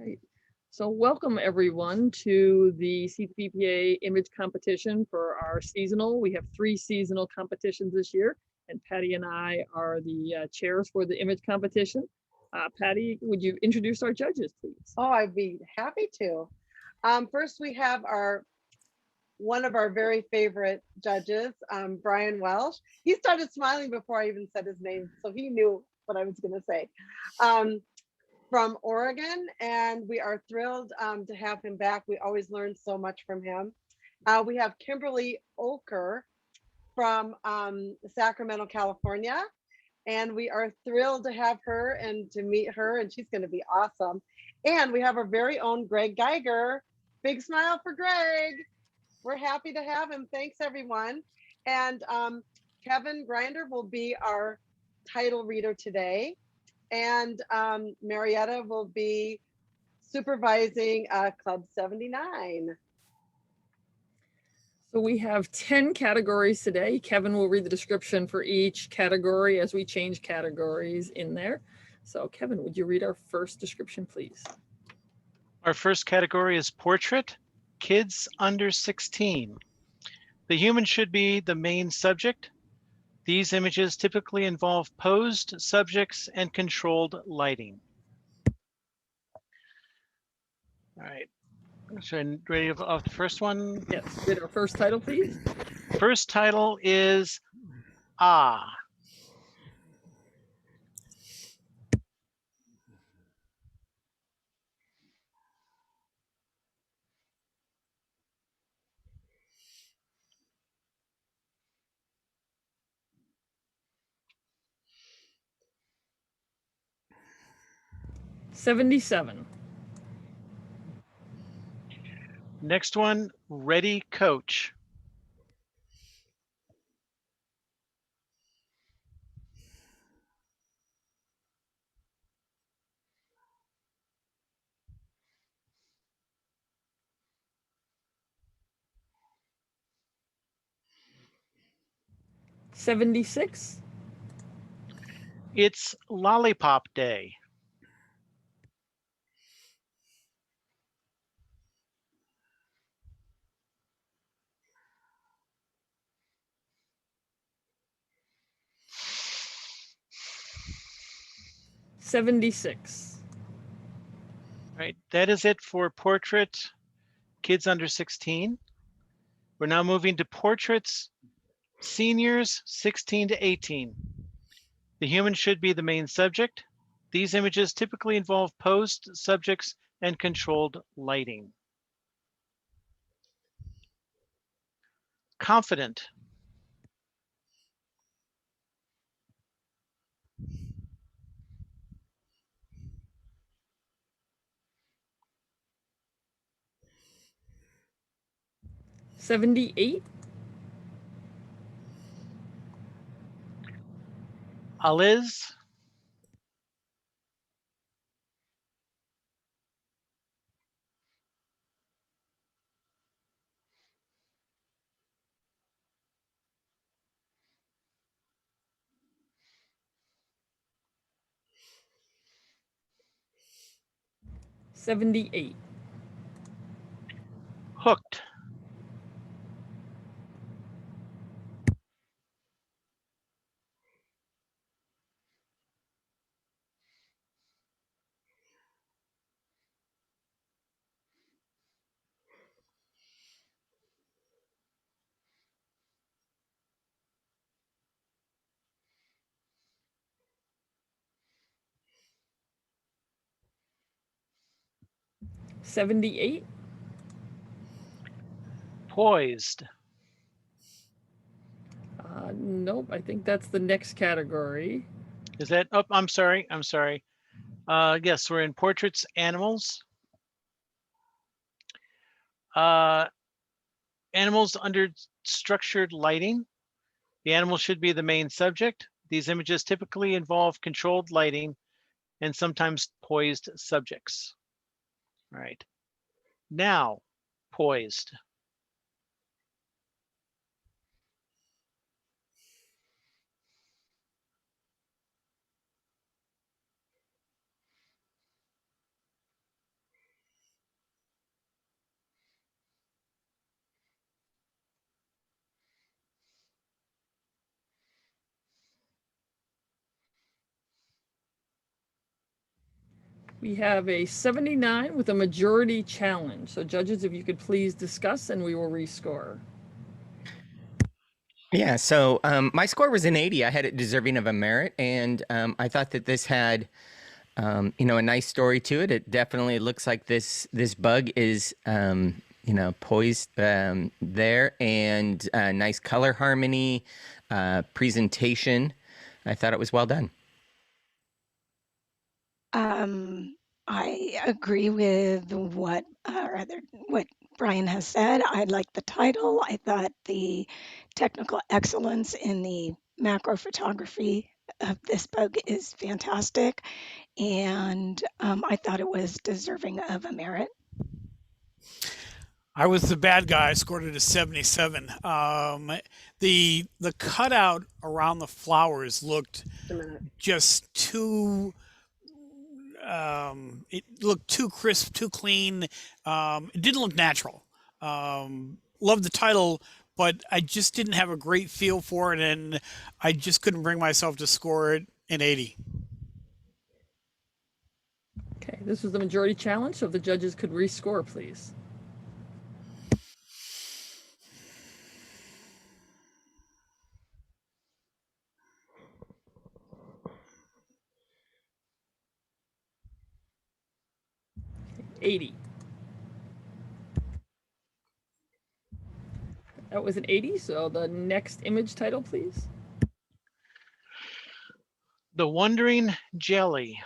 Right. So welcome everyone to the CTPPA image competition for our seasonal. We have 3 seasonal competitions this year, and Patty and I are the chairs for the image competition. Patty, would you introduce our judges, please? Oh, I'd be happy to. First, we have one of our very favorite judges, Brian Welsh. He started smiling before I even said his name, so he knew what I was going to say. From Oregon, and we are thrilled to have him back. We always learn so much from him. We have Kimberly Olker from Sacramento, California, and we are thrilled to have her and to meet her, and she's going to be awesome. And we have our very own Greg Geiger. Big smile for Greg. We're happy to have him. Thanks, everyone. And Kevin Grinder will be our title reader today. And Marietta will be supervising Club 79. So we have 10 categories today. Kevin will read the description for each category as we change categories in there. So Kevin, would you read our first description, please? Our first category is portrait, kids under 16. The human should be the main subject. These images typically involve posed subjects and controlled lighting. All right, so ready off the first one? Yes, read our first title, please. First title is Ah. '77. Next one, Ready Coach. '76. It's Lollipop Day. '76. Right, that is it for portrait, kids under 16. We're now moving to portraits, seniors 16 to 18. The human should be the main subject. These images typically involve posed subjects and controlled lighting. Confident. '78. Aliz. '78. Hooked. '78. Poised. Nope, I think that's the next category. Is that, oh, I'm sorry. Yes, we're in portraits, animals. Animals under structured lighting. The animal should be the main subject. These images typically involve controlled lighting and sometimes poised subjects. All right. Now, poised. We have a 79 with a majority challenge. So judges, if you could please discuss and we will rescore. Yeah, so my score was an 80. I had it deserving of a merit, and I thought that this had, a nice story to it. It definitely looks like this bug is, poised there, and nice color harmony, presentation. I thought it was well done. I agree with what Brian has said. I like the title. I thought the technical excellence in the macro photography of this bug is fantastic, and I thought it was deserving of a merit. I was the bad guy. I scored it a 77. The cutout around the flowers looked Just a minute. just too. It looked too crisp, too clean. It didn't look natural. Loved the title, but I just didn't have a great feel for it, and I just couldn't bring myself to score it an 80. Okay, this was the majority challenge, so if the judges could rescore, please. Okay, 80. That was an 80, so the next image title, please. The Wandering Jelly.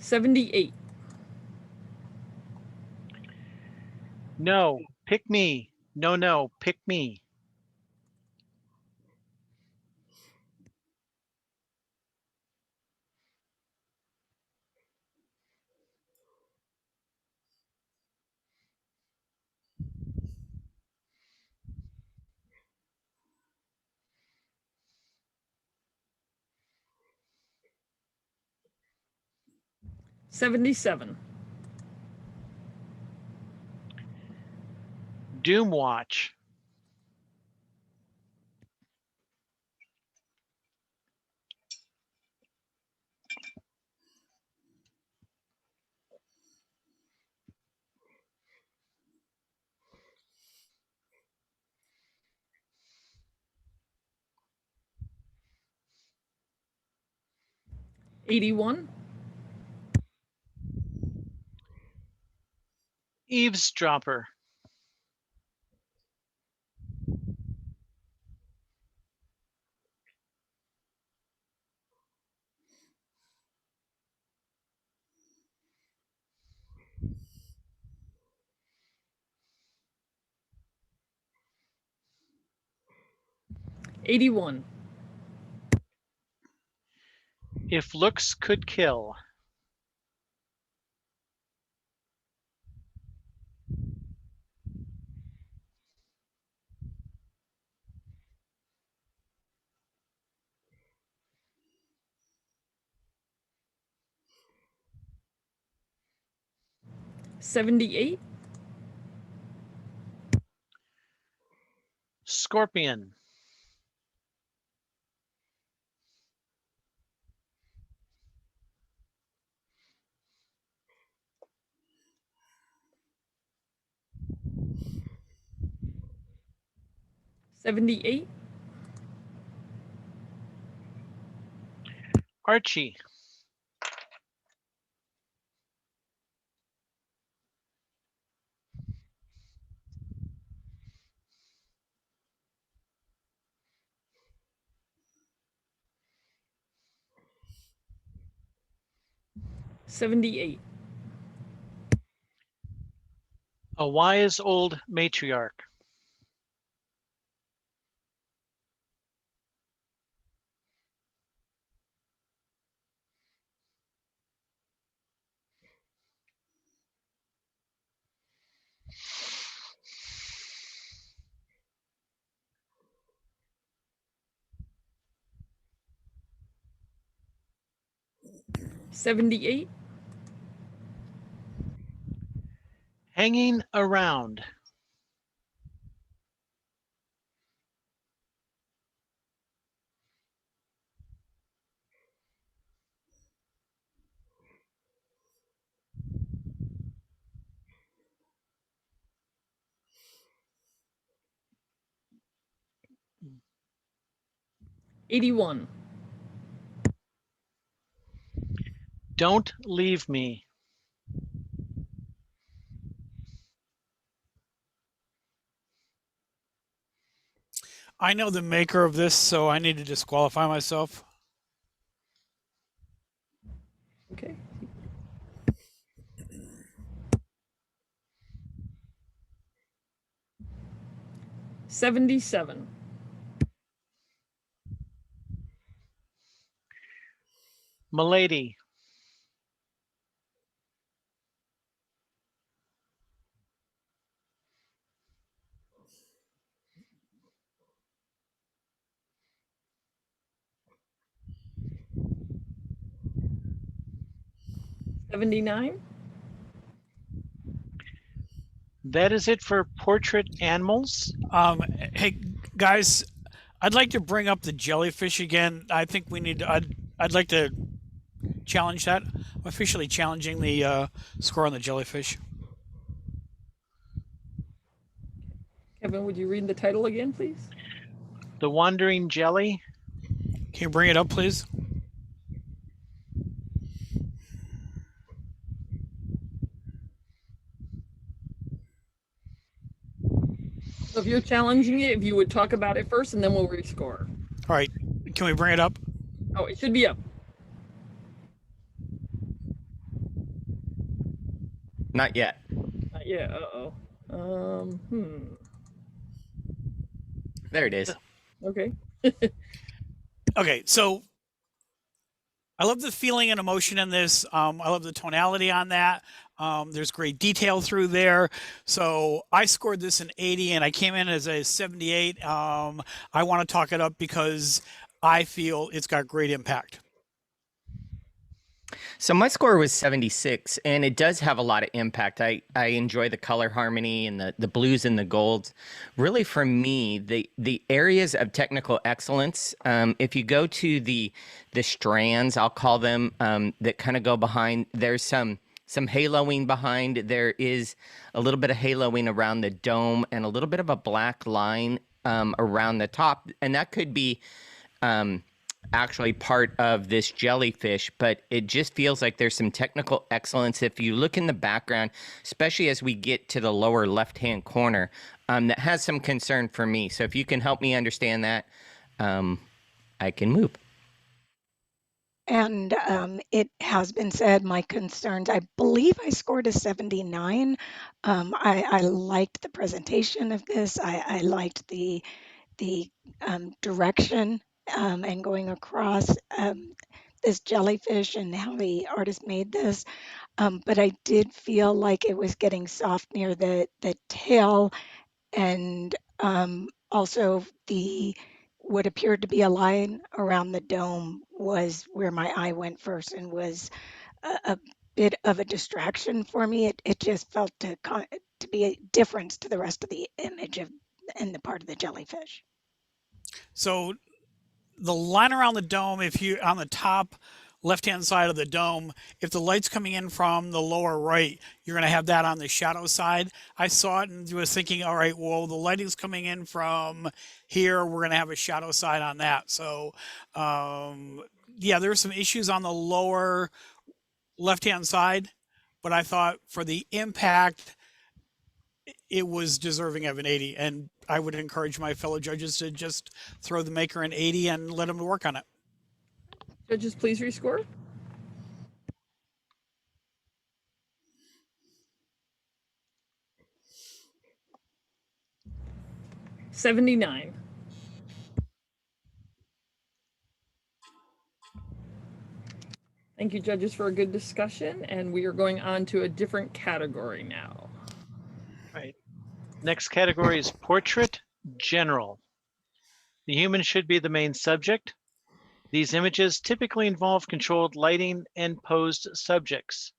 $78. No, pick me. No, no, pick me. $77. Doom Watch. $81. Eavesdropper. $81. If looks could kill. $78. Scorpion. $78. Archie. $78. A wise old matriarch. 78. Hanging around. '81. Don't leave me. I know the maker of this, so I need to disqualify myself. Okay. 77. Milady. '79. That is it for portrait animals. Hey guys, I'd like to bring up the jellyfish again. I think we need. I'd like to challenge that. I'm officially challenging the score on the jellyfish. Kevin, would you read the title again, please? The Wandering Jelly. Can you bring it up, please? So if you're challenging it, if you would talk about it first and then we'll rescore. All right. Can we bring it up? Oh, it should be up. Not yet. Not yet. Uh-oh. There it is. Okay. Okay. So I love the feeling and emotion in this. I love the tonality on that. There's great detail through there. So I scored this an 80 and I came in as a 78. I want to talk it up because I feel it's got great impact. So my score was 76, and it does have a lot of impact. I enjoy the color harmony and the blues and the golds. Really, for me, the areas of technical excellence, if you go to the strands, I'll call them, that kind of go behind, there's some haloing behind. There is a little bit of haloing around the dome and a little bit of a black line around the top. And that could be actually part of this jellyfish, but it just feels like there's some technical excellence. If you look in the background, especially as we get to the lower left-hand corner, that has some concern for me. So if you can help me understand that, I can move. And it has been said, my concerns, I believe I scored a 79. I liked the presentation of this. I liked the direction and going across this jellyfish and how the artist made this. But I did feel like it was getting soft near the tail, and also the what appeared to be a line around the dome was where my eye went first and was a bit of a distraction for me. It just felt to be a difference to the rest of the image of and the part of the jellyfish. So the line around the dome, if you on the top left hand side of the dome, if the light's coming in from the lower right, you're going to have that on the shadow side. I saw it and was thinking, all right, well, the lighting's coming in from here, we're going to have a shadow side on that. So yeah, there's some issues on the lower left hand side, but I thought for the impact it was deserving of an 80, and I would encourage my fellow judges to just throw the maker an 80 and let them work on it. Judges, please rescore. '79. Thank you, judges, for a good discussion, and we are going on to a different category now. Right. Next category is portrait general. The human should be the main subject. These images typically involve controlled lighting and posed subjects.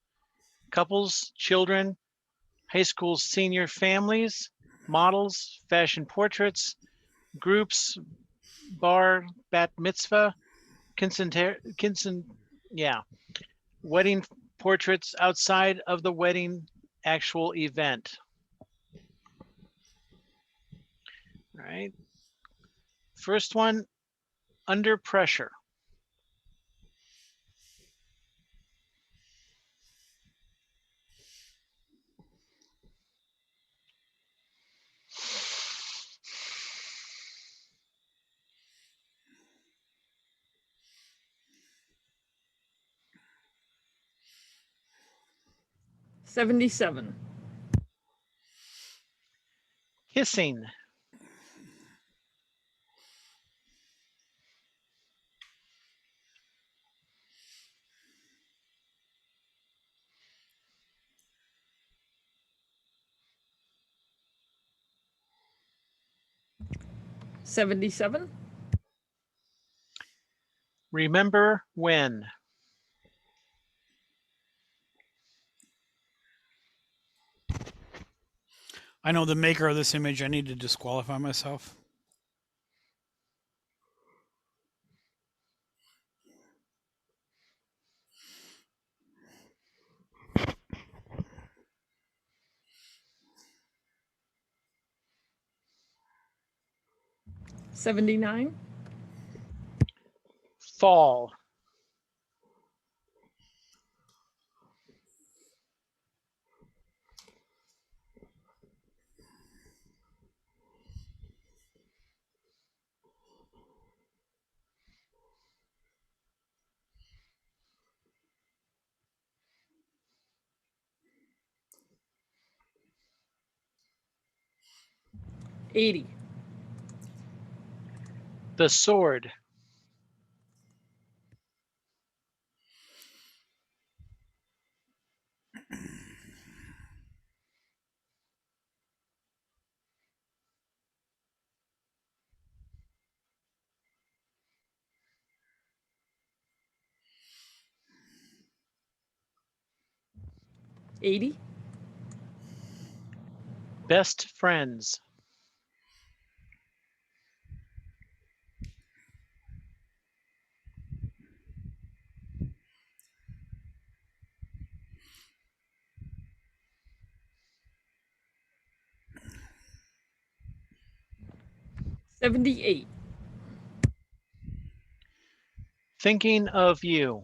Couples, children, high school senior families, models, fashion portraits, groups, bar, bat mitzvah, wedding portraits outside of the wedding actual event. All right. First one, under pressure. $77. Hissing. $77. Remember when. I know the maker of this image. I need to disqualify myself. $79. Fall. $80. The sword. $80. Best friends. $78. Thinking of you.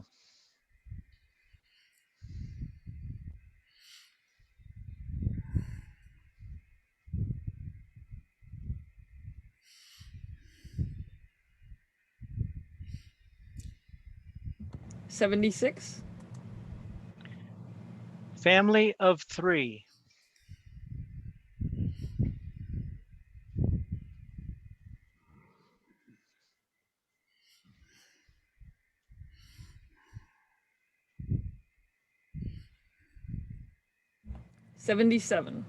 $76. Family of 3. $77.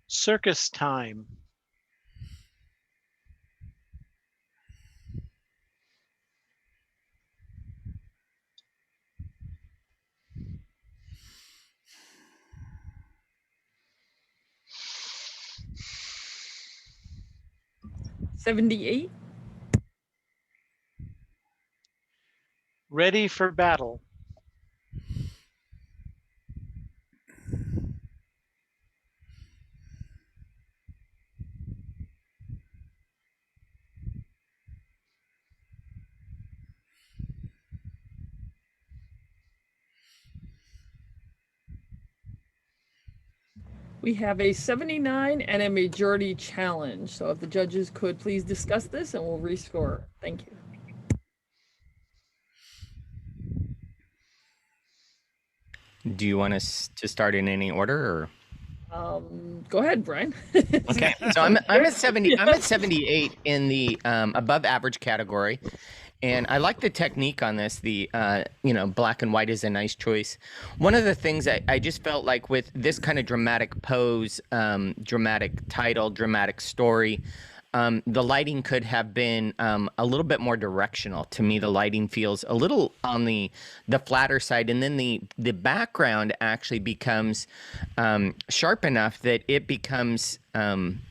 Circus time. $78. Ready for battle. We have a 79 and a majority challenge. So if the judges could please discuss this and we'll rescore. Thank you. Do you want us to start in any order, Go ahead, Brian. Okay, so I'm at 70. I'm at 78 in the above average category, and I like the technique on this. The black and white is a nice choice. One of the things I just felt like with this kind of dramatic pose, dramatic title, dramatic story, the lighting could have been a little bit more directional. To me, the lighting feels a little on the flatter side, and then the background actually becomes sharp enough that it becomes an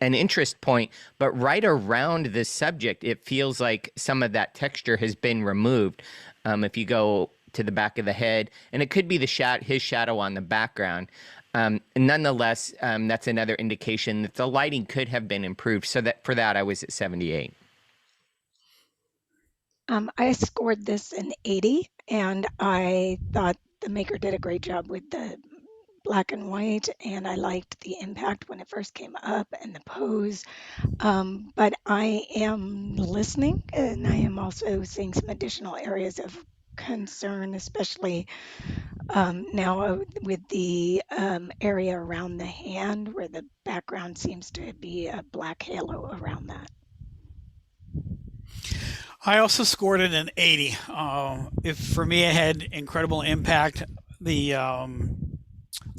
interest point, but right around this subject, it feels like some of that texture has been removed. If you go to the back of the head, and it could be his shadow on the background. Nonetheless, that's another indication that the lighting could have been improved. So that for that, I was at 78. I scored this an 80, and I thought the maker did a great job with the black and white, and I liked the impact when it first came up and the pose. But I am listening, and I am also seeing some additional areas of concern, especially now with the area around the hand where the background seems to be a black halo around that. I also scored it an 80. If for me, it had incredible impact. The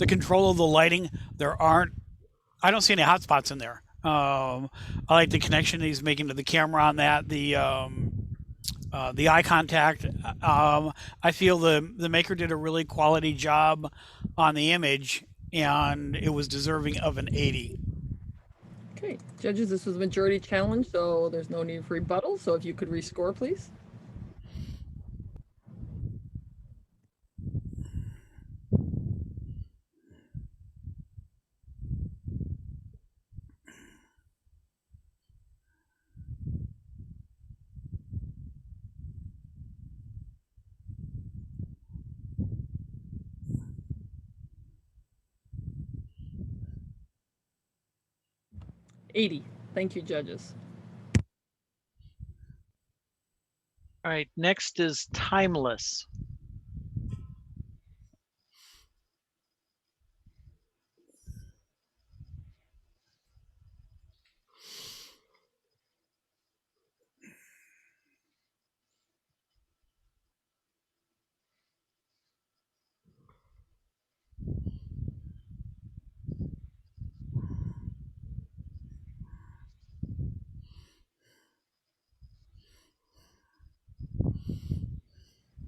control of the lighting, I don't see any hot spots in there. I like the connection he's making to the camera on that. The eye contact. I feel the maker did a really quality job on the image, and it was deserving of an 80. Okay, judges, this was a majority challenge, so there's no need for rebuttal. So if you could rescore, please. $80. Thank you, judges. All right, next is Timeless.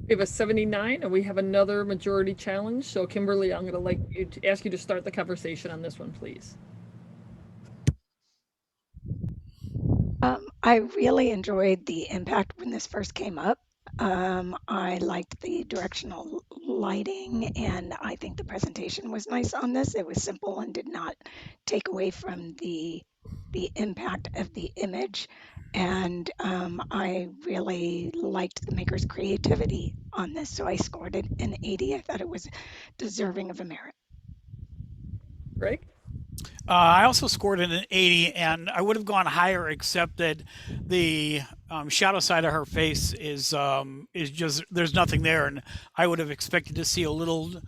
We have a 79, and we have another majority challenge. So Kimberly, I'm going to ask you to start the conversation on this one, please. I really enjoyed the impact when this first came up. I liked the directional lighting, and I think the presentation was nice on this. It was simple and did not take away from the impact of the image. And I really liked the maker's creativity on this, so I scored it an 80. I thought it was deserving of a merit. Greg? I also scored it an 80, and I would have gone higher, except that the shadow side of her face is just there's nothing there, and I would have expected to see a little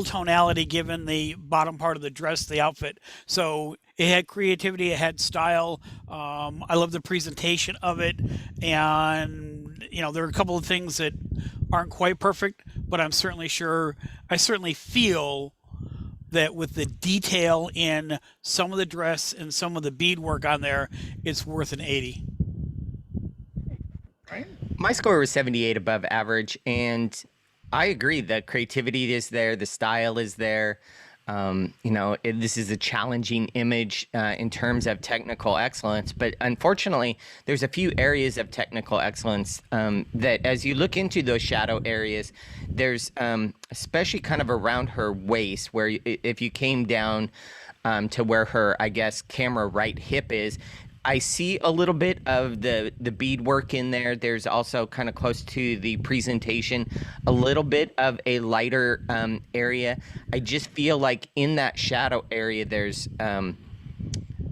tonality given the bottom part of the dress, the outfit. So it had creativity, it had style. I love the presentation of it, and there are a couple of things that aren't quite perfect, but I certainly feel that with the detail in some of the dress and some of the beadwork on there, it's worth an 80. Right. My score was 78, above average, and I agree. The creativity is there, the style is there. This is a challenging image in terms of technical excellence, but unfortunately, there's a few areas of technical excellence that, as you look into those shadow areas, there's especially kind of around her waist, where if you came down to where her, I guess, camera right hip is, I see a little bit of the beadwork in there. There's also kind of close to the presentation, a little bit of a lighter area. I just feel like in that shadow area, there's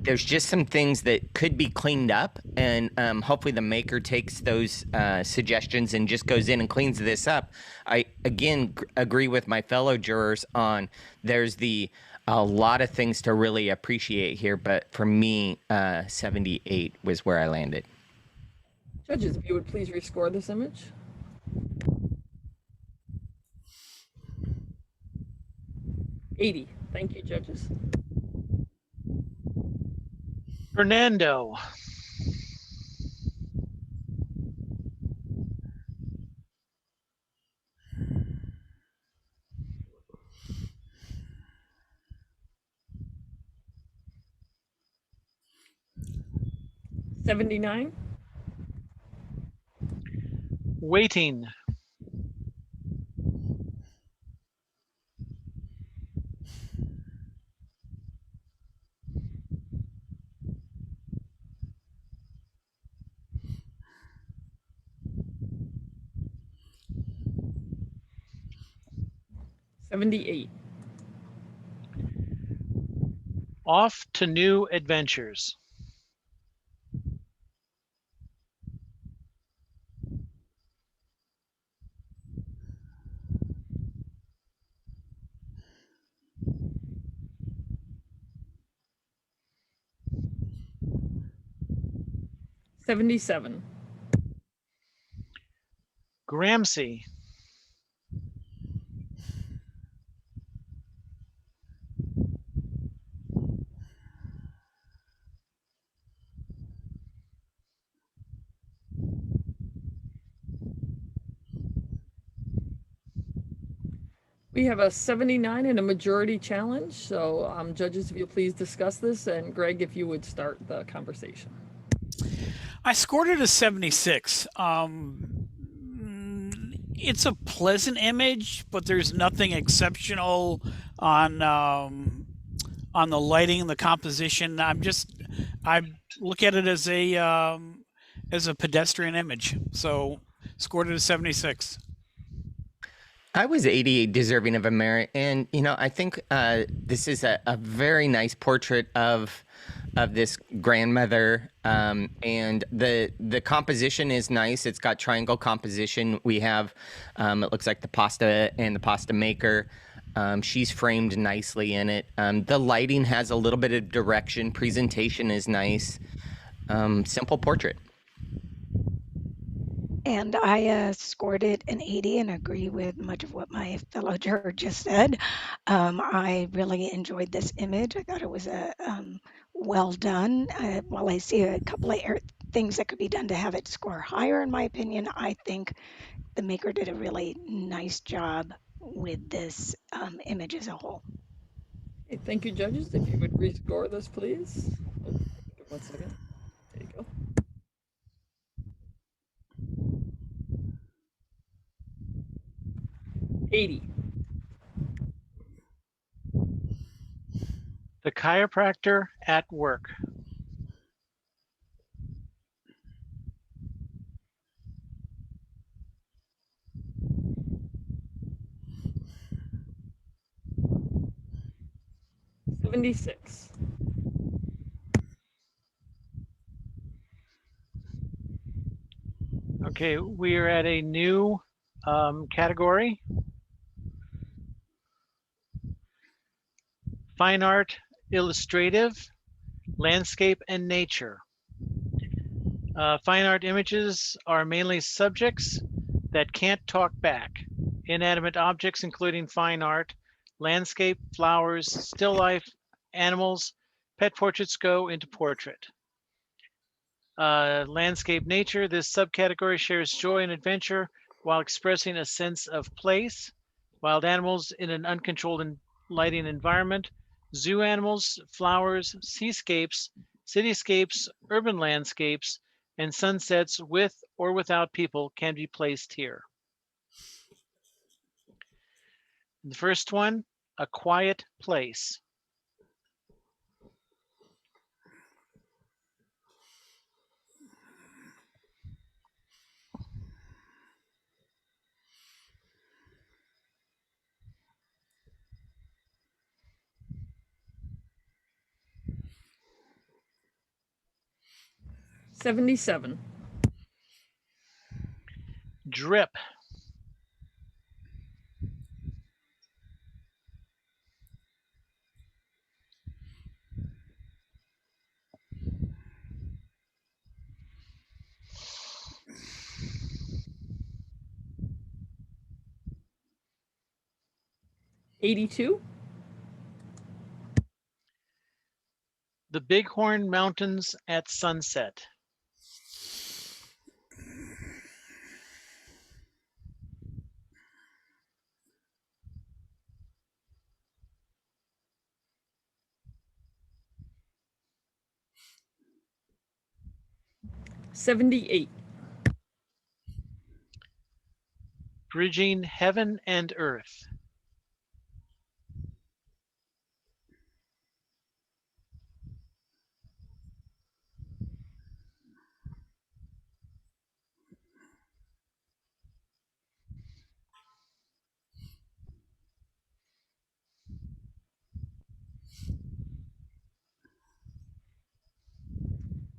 just some things that could be cleaned up, and hopefully the maker takes those suggestions and just goes in and cleans this up. I, again, agree with my fellow jurors on there's a lot of things to really appreciate here, but for me, 78 was where I landed. Judges, if you would please rescore this image. $80. Thank you, judges. Fernando. $79. Waiting. $78. Off to new adventures. $77. Gramsci. We have a 79 and a majority challenge. So judges, if you'll please discuss this, and Greg, if you would start the conversation. I scored it a 76. It's a pleasant image, but there's nothing exceptional on the lighting and the composition. I look at it as a pedestrian image. So scored it a 76. I was 88 deserving of a merit. And, I think this is a very nice portrait of this grandmother. And the composition is nice. It's got triangle composition. We have, it looks like the pasta and the pasta maker. She's framed nicely in it. The lighting has a little bit of direction. Presentation is nice. Simple portrait. And I scored it an 80 and agree with much of what my fellow juror just said. I really enjoyed this image. I thought it was well done. While I see a couple of things that could be done to have it score higher, in my opinion, I think the maker did a really nice job with this image as a whole. Okay, thank you, judges. If you would rescore this, please. Oh, 1 second. There you go. $80. The chiropractor at work. $76. Okay, we are at a new category. Fine art, illustrative, landscape, and nature. Fine art images are mainly subjects that can't talk back. Inanimate objects, including fine art, landscape, flowers, still life, animals, pet portraits go into portrait. Landscape nature, this subcategory shares joy and adventure while expressing a sense of place. Wild animals in an uncontrolled lighting environment. Zoo animals, flowers, seascapes, cityscapes, urban landscapes, and sunsets with or without people can be placed here. The first one, a quiet place. $77. Drip. $82. The Bighorn Mountains at sunset. '78. Bridging heaven and earth.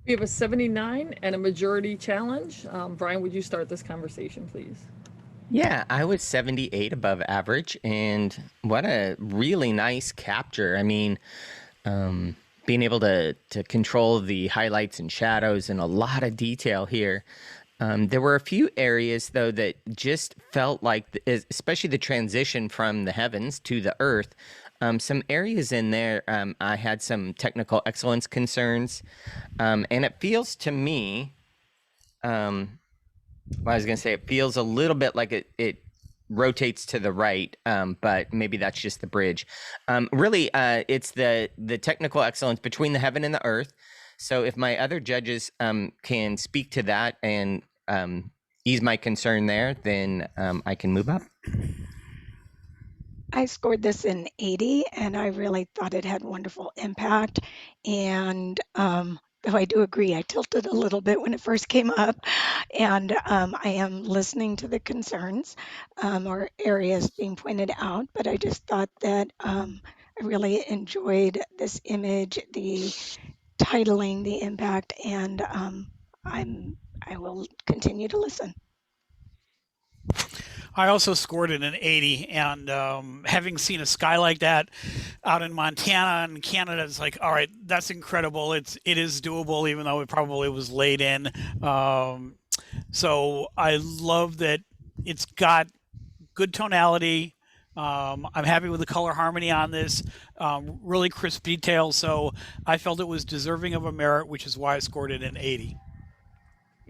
We have a 79 and a majority challenge. Brian, would you start this conversation, please? Yeah, I was 78 above average, and what a really nice capture. I mean, being able to control the highlights and shadows and a lot of detail here. There were a few areas though that just felt like, especially the transition from the heavens to the earth. Some areas in there, I had some technical excellence concerns, and it feels to me. Well, I was going to say it feels a little bit like it rotates to the right, but maybe that's just the bridge. Really, it's the technical excellence between the heaven and the earth. So if my other judges can speak to that and ease my concern there, then I can move up. I scored this in 80, and I really thought it had wonderful impact. And though I do agree, I tilted a little bit when it first came up, and I am listening to the concerns or areas being pointed out. But I just thought that I really enjoyed this image, the titling, the impact, and I will continue to listen. I also scored it an 80, and having seen a sky like that out in Montana and Canada, it's like, all right, that's incredible. It is doable, even though it probably was laid in. So I love that it's got good tonality. I'm happy with the color harmony on this, really crisp detail. So I felt it was deserving of a merit, which is why I scored it an 80.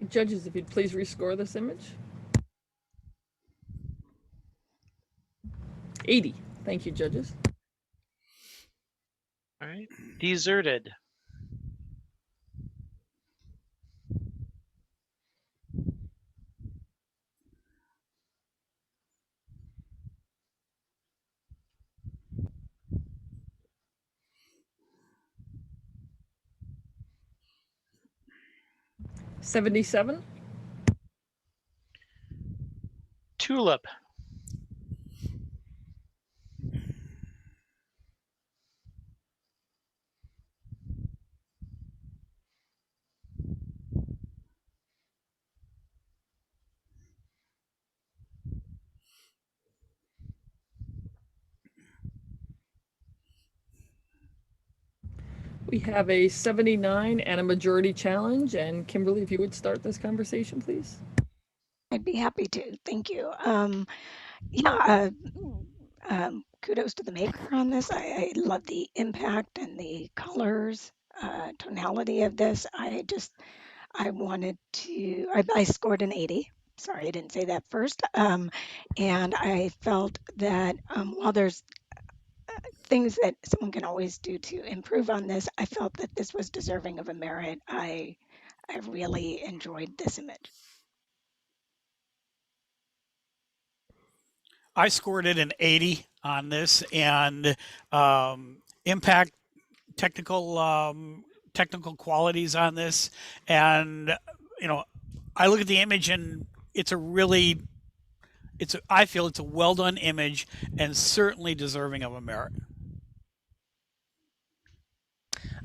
Judges, if you'd please rescore this image. 80. Thank you, judges. All right. Deserted. '77. Tulip. We have a 79 and a majority challenge. And Kimberly, if you would start this conversation, please. I'd be happy to. Thank you. Kudos to the maker on this. I love the impact and the colors, tonality of this. I wanted to, I scored an 80. Sorry, I didn't say that first. And I felt that while there's things that someone can always do to improve on this, I felt that this was deserving of a merit. I really enjoyed this image. I scored it an 80 on this, and impact, technical qualities on this, and I look at the image and I feel it's a well done image and certainly deserving of a merit.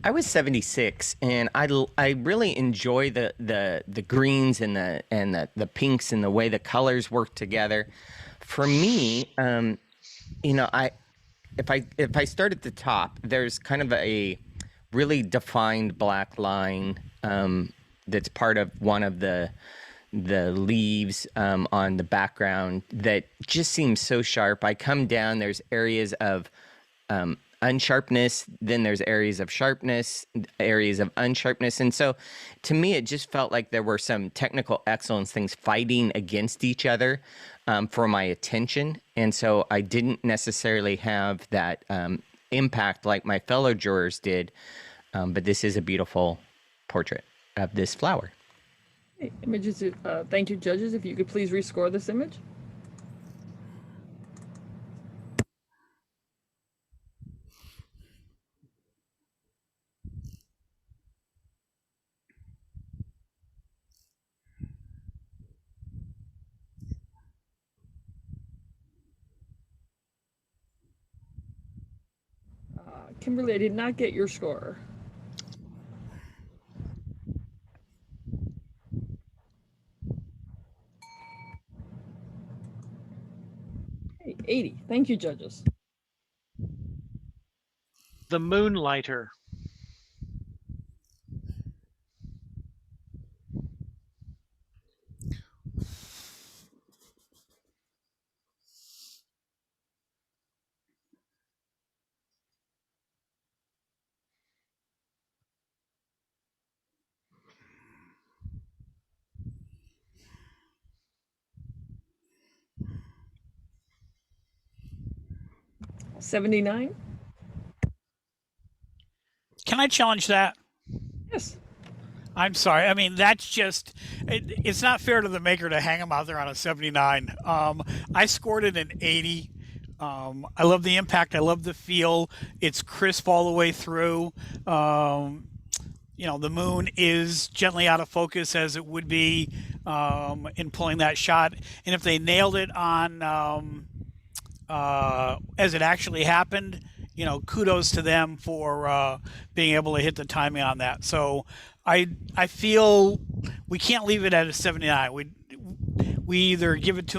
I was 76, and I really enjoy the greens and the pinks and the way the colors work together. For me, I if I start at the top, there's kind of a really defined black line that's part of one of the leaves on the background that just seems so sharp. I come down, there's areas of unsharpness, then there's areas of sharpness, areas of unsharpness. And so to me, it just felt like there were some technical excellence things fighting against each other for my attention. And so I didn't necessarily have that impact like my fellow jurors did. But this is a beautiful portrait of this flower. Okay, images, thank you, judges. If you could please rescore this image. Kimberly, I did not get your score. Okay, 80. Thank you, judges. The Moonlighter. $79. Can I challenge that? Yes. I'm sorry. I mean, that's just, it's not fair to the maker to hang them out there on a 79. I scored it an 80. I love the impact. I love the feel. It's crisp all the way through. The moon is gently out of focus as it would be in pulling that shot. And if they nailed it on as it actually happened, kudos to them for being able to hit the timing on that. So I feel we can't leave it at a 79. We either give it to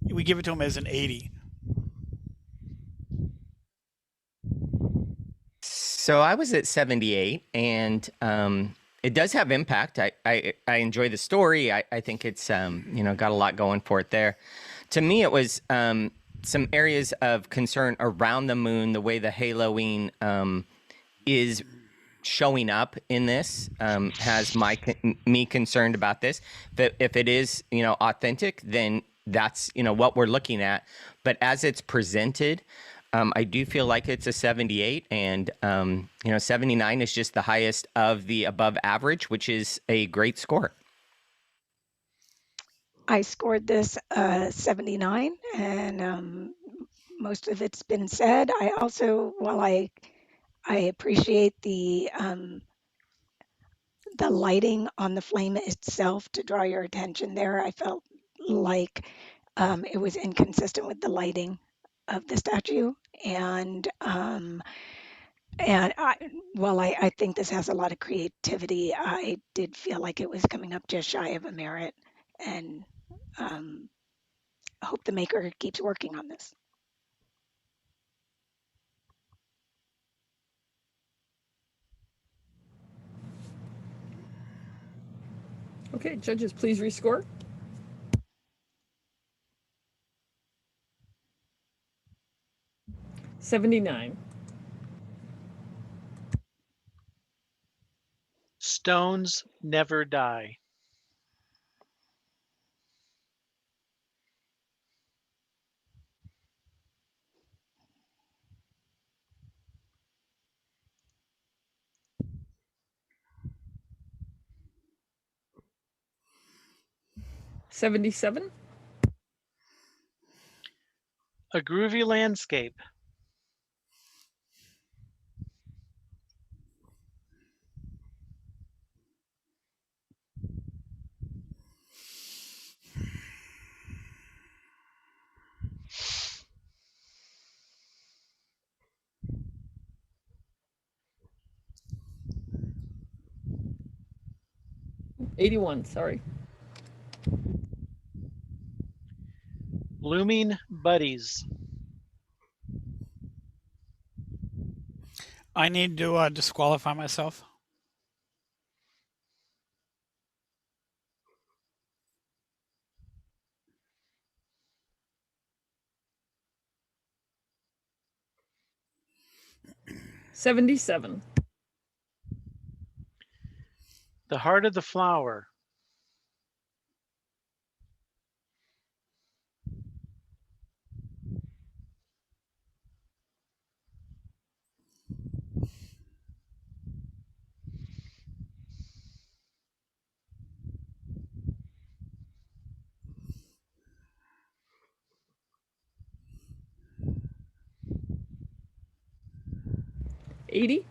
them as an 80. So I was at 78, and it does have impact. I enjoy the story. I think it's got a lot going for it there. To me, it was some areas of concern around the moon, the way the haloing is showing up in this has me concerned about this. But if it is authentic, then that's what we're looking at. But as it's presented, I do feel like it's a 78, and 79 is just the highest of the above average, which is a great score. I scored this 79, and most of it's been said. I also, while I appreciate the lighting on the flame itself to draw your attention there, I felt like it was inconsistent with the lighting of the statue. And while I think this has a lot of creativity, I did feel like it was coming up just shy of a merit, and um, hope the maker keeps working on this. Okay, judges, please rescore. $79. Stones never die. $77. A groovy landscape. $81, sorry. Blooming buddies. I need to disqualify myself. 77. The heart of the flower. 80.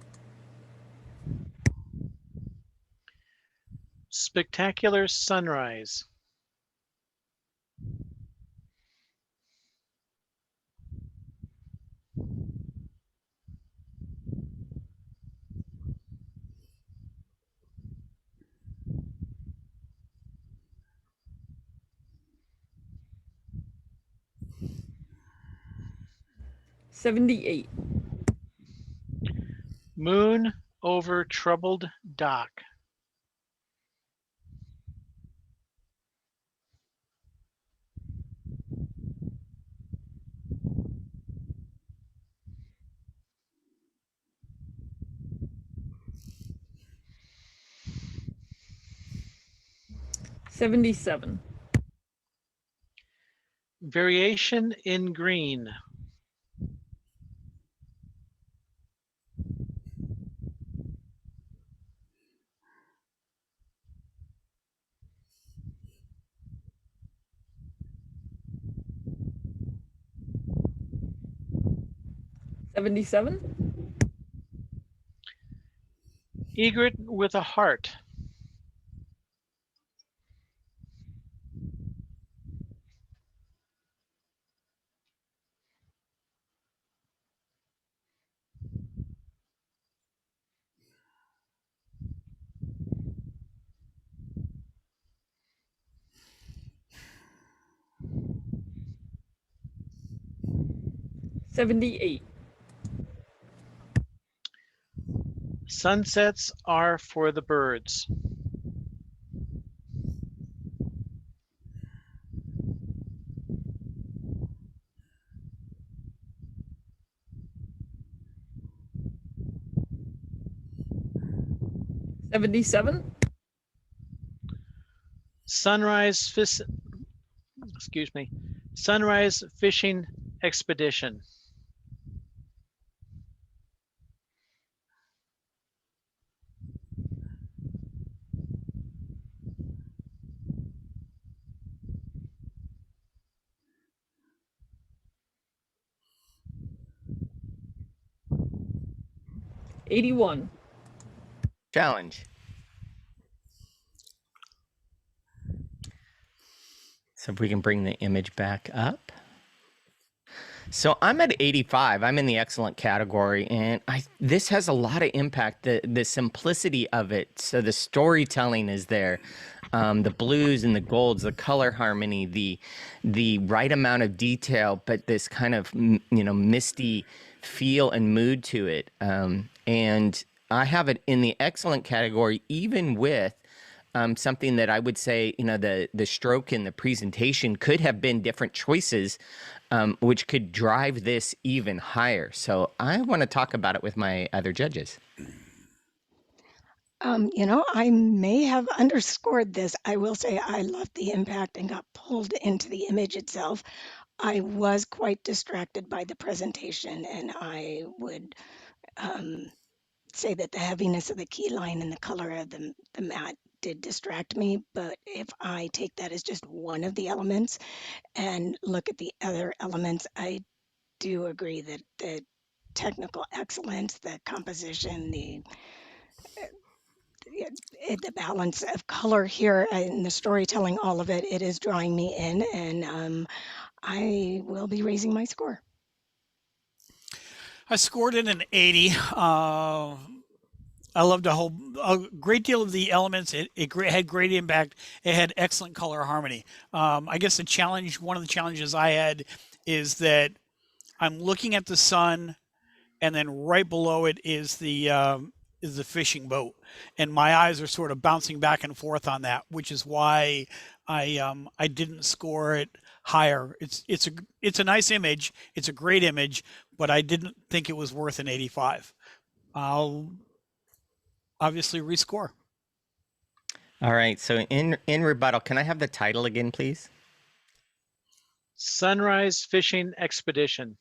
Spectacular sunrise. 78. Moon over troubled dock. 77. Variation in green. 77. Egret with a heart. 78. Sunsets are for the birds. 77. Sunrise excuse me. Sunrise fishing expedition. 81. Challenge. So if we can bring the image back up. So I'm at 85. I'm in the excellent category, and this has a lot of impact. The simplicity of it. So the storytelling is there, the blues and the golds, the color harmony, the right amount of detail, but this kind of misty feel and mood to it. And I have it in the excellent category, even with something that I would say, the stroke and the presentation could have been different choices, which could drive this even higher. So I want to talk about it with my other judges. I may have underscored this. I will say I loved the impact and got pulled into the image itself. I was quite distracted by the presentation, and I would say that the heaviness of the key line and the color of the mat did distract me. But if I take that as just one of the elements and look at the other elements, I do agree that the technical excellence, the composition, the balance of color here and the storytelling, all of it, it is drawing me in, and I will be raising my score. I scored it an 80. I loved a great deal of the elements. It had great impact. It had excellent color harmony. I guess one of the challenges I had is that I'm looking at the sun, and then right below it is the fishing boat, and my eyes are sort of bouncing back and forth on that, which is why I didn't score it higher. It's a nice image. It's a great image, but I didn't think it was worth an 85. I'll obviously rescore. All right. So in rebuttal, can I have the title again, please? Sunrise Fishing Expedition.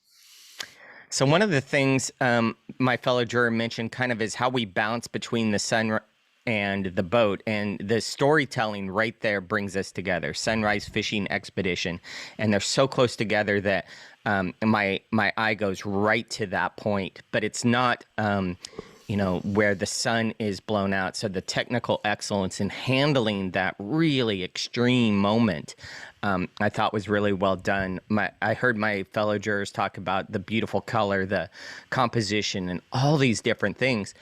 So one of the things my fellow juror mentioned kind of is how we bounce between the sun and the boat, and the storytelling right there brings us together. Sunrise Fishing Expedition, and they're so close together that my eye goes right to that point. But it's not. Where the sun is blown out. So the technical excellence in handling that really extreme moment, I thought was really well done. I heard my fellow jurors talk about the beautiful color, the composition, and all these different things.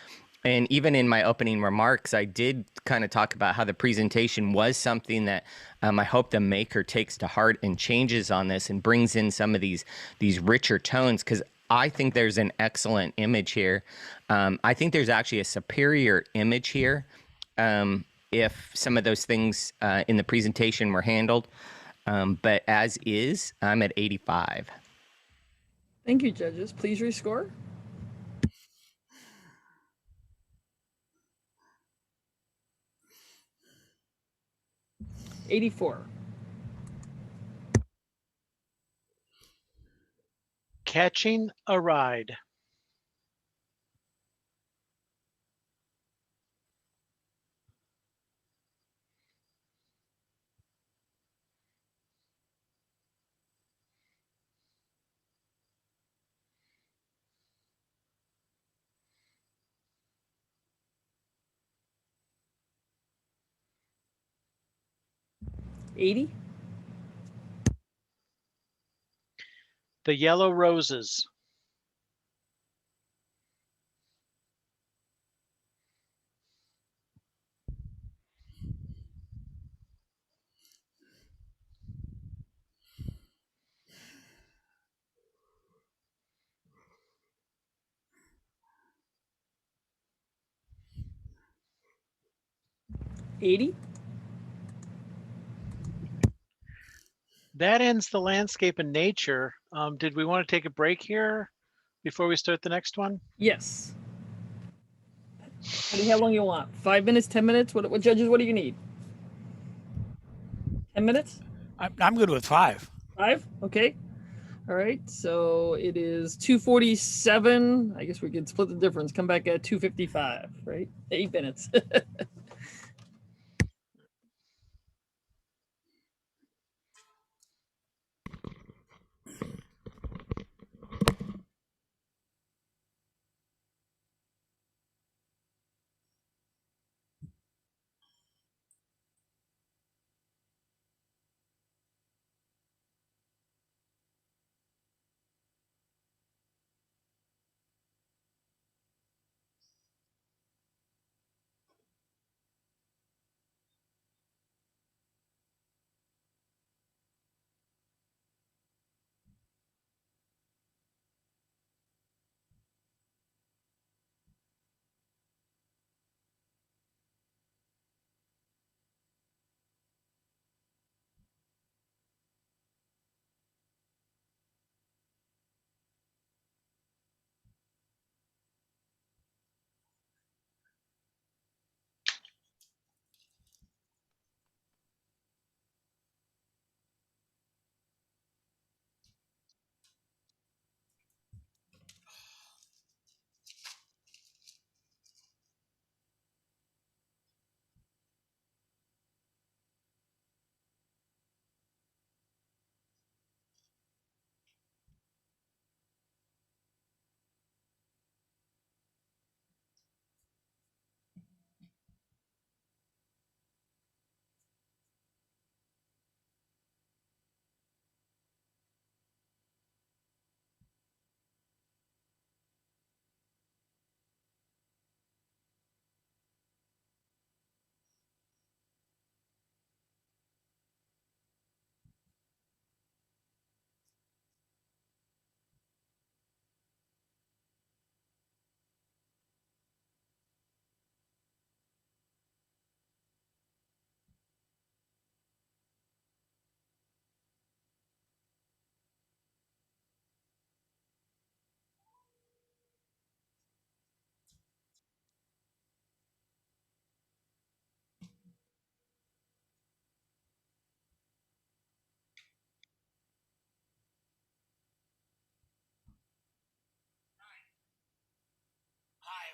And even in my opening remarks, I did kind of talk about how the presentation was something that I hope the maker takes to heart and changes on this and brings in some of these richer tones, because I think there's an excellent image here. I think there's actually a superior image here if some of those things in the presentation were handled. But as is, I'm at 85. Thank you, judges. Please rescore. '84. Catching a Ride. '80. The Yellow Roses. '80. That ends the landscape and nature. Did we want to take a break here before we start the next one? Yes. How long you want? 5 minutes, 10 minutes? What judges, what do you need? 10 minutes? I'm good with 5. 5? Okay. All right. So it is 2:47. I guess we could split the difference. Come back at 2:55, right? 8 minutes.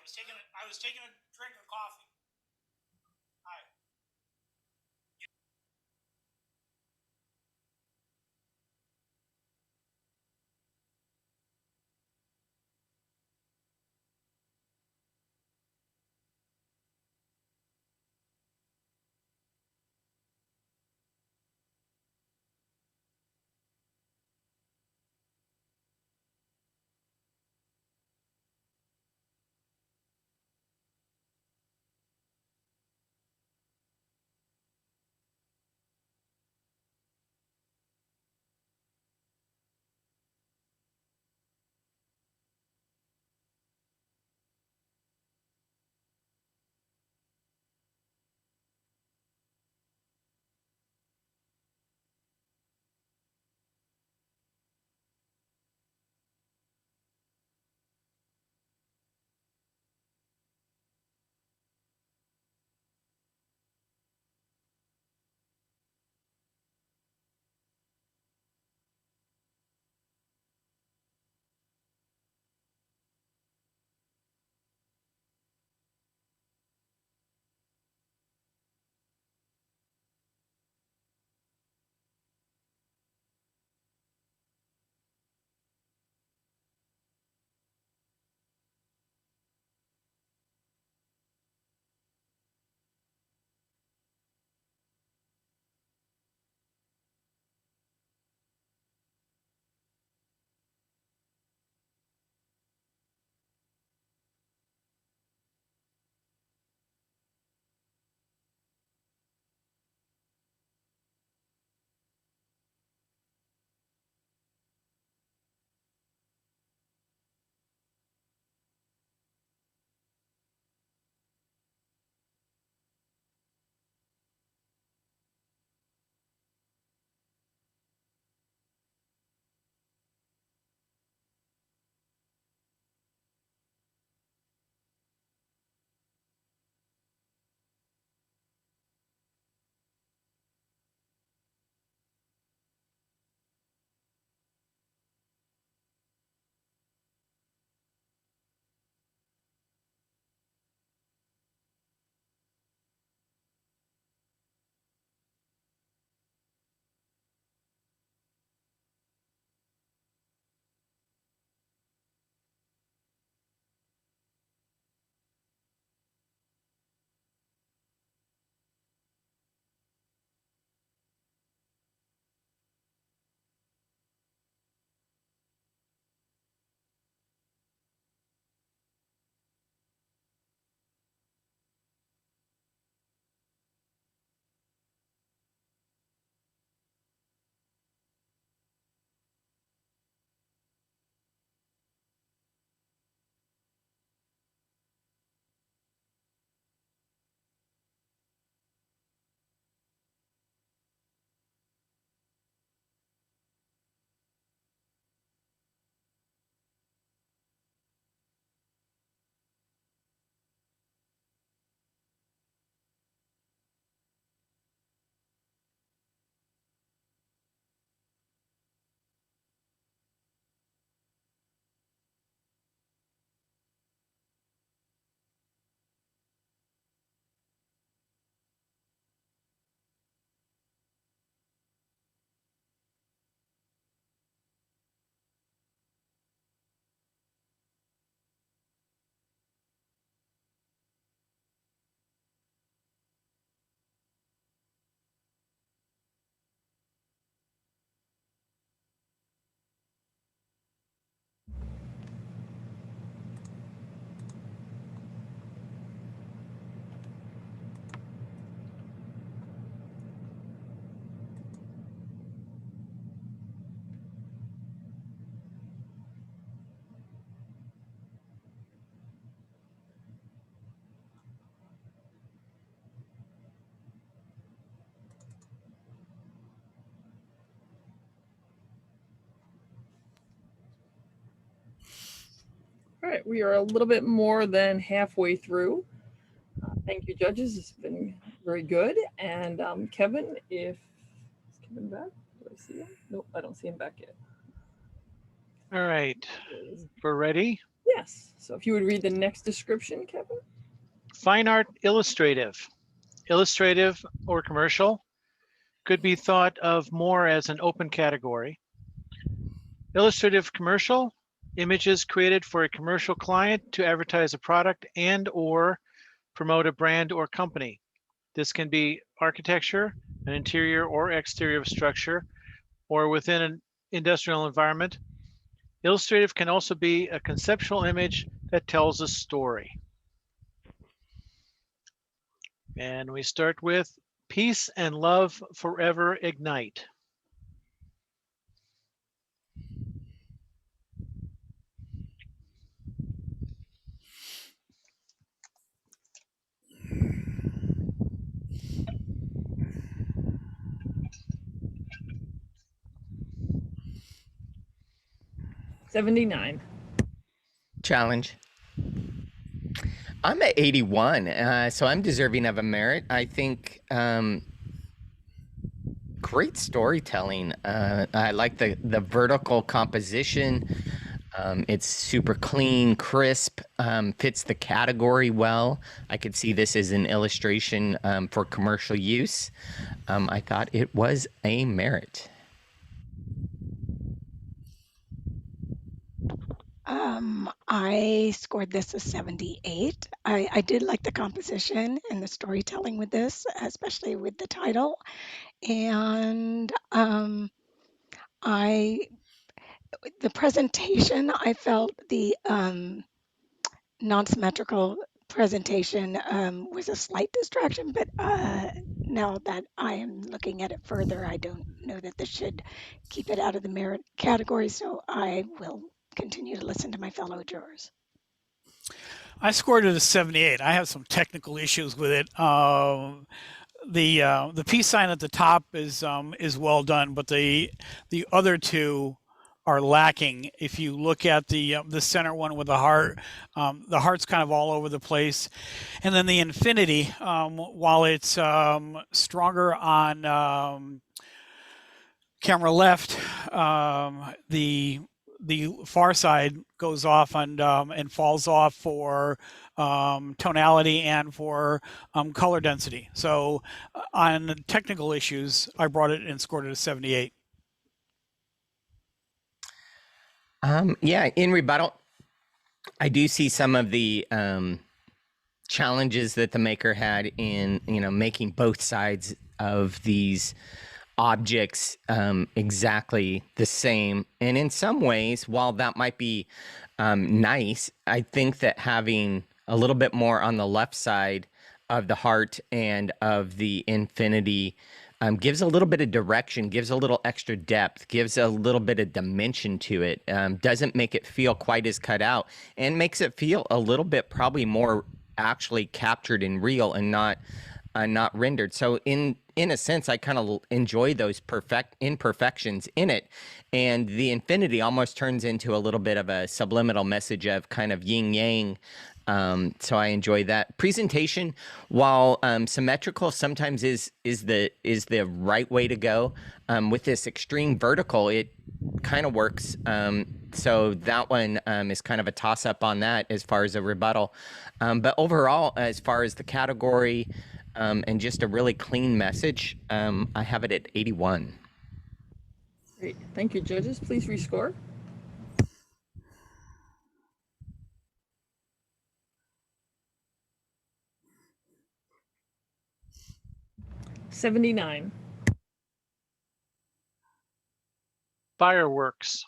I was taking a drink of coffee. Hi. All right, we are a little bit more than halfway through. Thank you, judges. It's been very good. And Kevin, is Kevin back? Do I see him? Nope, I don't see him back yet. All right, we're ready. Yes. So if you would read the next description, Kevin. Fine art illustrative. Illustrative or commercial could be thought of more as an open category. Illustrative commercial, images created for a commercial client to advertise a product and or promote a brand or company. This can be architecture, an interior or exterior structure, or within an industrial environment. Illustrative can also be a conceptual image that tells a story. And we start with Peace and Love Forever Ignite. $79. Challenge. I'm at 81, so I'm deserving of a merit. I think great storytelling. I like the vertical composition. It's super clean, crisp, fits the category well. I could see this as an illustration for commercial use. I thought it was a merit. I scored this a 78. I did like the composition and the storytelling with this, especially with the title. And the presentation, I felt the non-symmetrical presentation was a slight distraction, but now that I am looking at it further, I don't know that this should keep it out of the merit category, so I will continue to listen to my fellow jurors. I scored it a 78. I have some technical issues with it. The peace sign at the top is well done, but the other two are lacking. If you look at the center one with the heart's kind of all over the place, and then the infinity, while it's stronger on camera left, the far side goes off and falls off for tonality and for color density. So on technical issues, I brought it and scored it a 78. Yeah, in rebuttal, I do see some of the challenges that the maker had in making both sides of these objects exactly the same. And in some ways, while that might be nice, I think that having a little bit more on the left side of the heart and of the infinity gives a little bit of direction, gives a little extra depth, gives a little bit of dimension to it. Doesn't make it feel quite as cut out, and makes it feel a little bit probably more actually captured and real and not rendered. So in a sense, I kind of enjoy those perfect imperfections in it, and the infinity almost turns into a little bit of a subliminal message of kind of yin yang. So I enjoy that presentation. While symmetrical sometimes is the right way to go. With this extreme vertical, it kind of works. So that one is kind of a toss up on that as far as a rebuttal. But overall, as far as the category and just a really clean message, I have it at 81. Great. Thank you, judges. Please rescore. $79. Fireworks.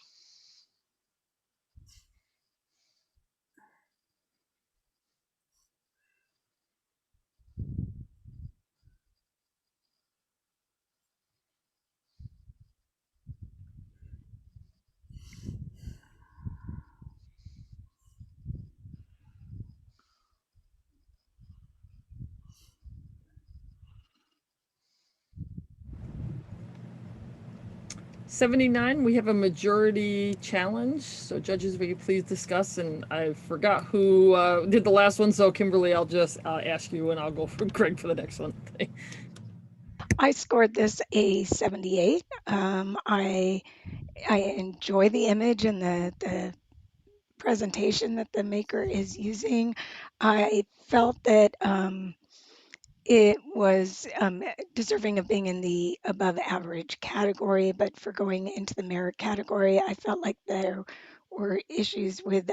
$79, we have a majority challenge. So judges, will you please discuss? And I forgot who did the last one. So Kimberly, I'll just ask you and I'll go for Greg for the next one. I scored this a 78. I enjoy the image and the presentation that the maker is using. I felt that it was deserving of being in the above average category, but for going into the merit category, I felt like there were issues with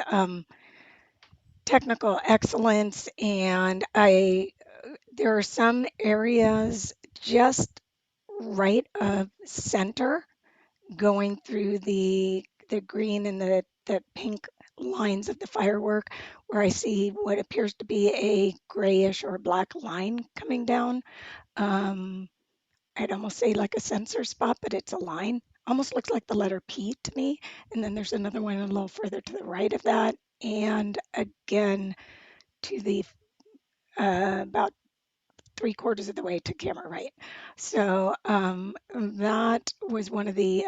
technical excellence, and there are some areas just right of center going through the green and the pink lines of the firework where I see what appears to be a grayish or black line coming down. I'd almost say like a sensor spot, but it's a line. Almost looks like the letter P to me. And then there's another one a little further to the right of that. And again, to the about 3/4 of the way to camera right. So that was one of the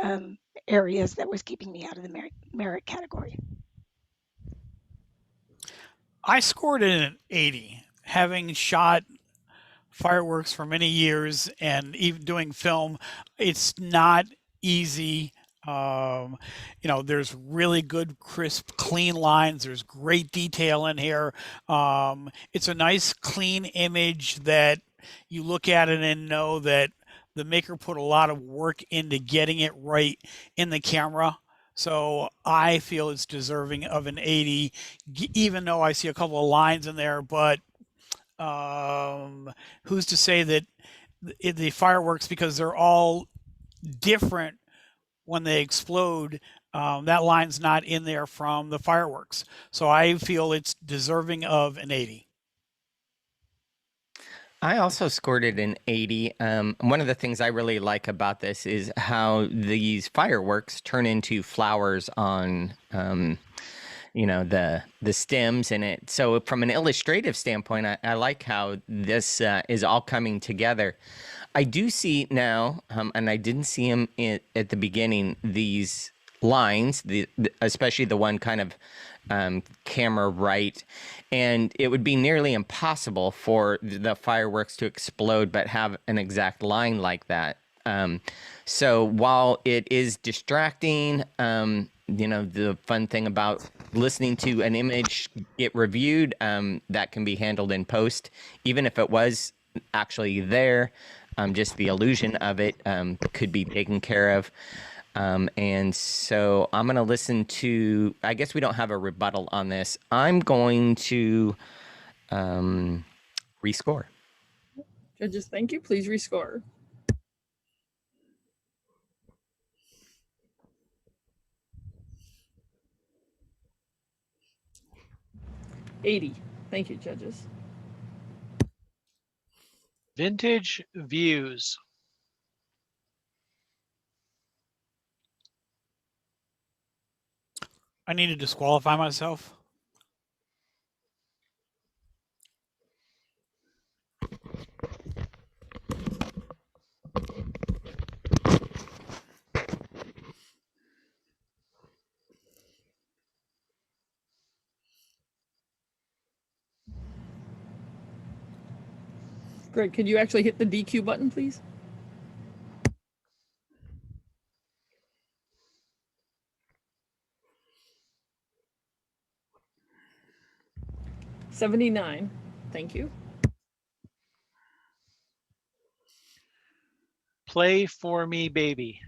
areas that was keeping me out of the merit category. I scored it an 80, having shot fireworks for many years and even doing film. It's not easy. Um, there's really good, crisp, clean lines. There's great detail in here. It's a nice, clean image that you look at it and know that the maker put a lot of work into getting it right in the camera. So I feel it's deserving of an 80, even though I see a couple of lines in there, but who's to say that the fireworks, because they're all different when they explode, that line's not in there from the fireworks. So I feel it's deserving of an 80. I also scored it an 80. One of the things I really like about this is how these fireworks turn into flowers on, the stems in it. So from an illustrative standpoint, I like how this is all coming together. I do see now, and I didn't see them at the beginning, these lines, especially the one kind of camera right, and it would be nearly impossible for the fireworks to explode but have an exact line like that. So while it is distracting, the fun thing about listening to an image get reviewed, that can be handled in post, even if it was actually there. Just the illusion of it could be taken care of. And so I'm going to listen to, I guess we don't have a rebuttal on this. I'm going to rescore. Judges, thank you. Please rescore. $80. Thank you, judges. Vintage views. I need to disqualify myself. Greg, could you actually hit the DQ button, please? $79. Thank you. Play for me, baby.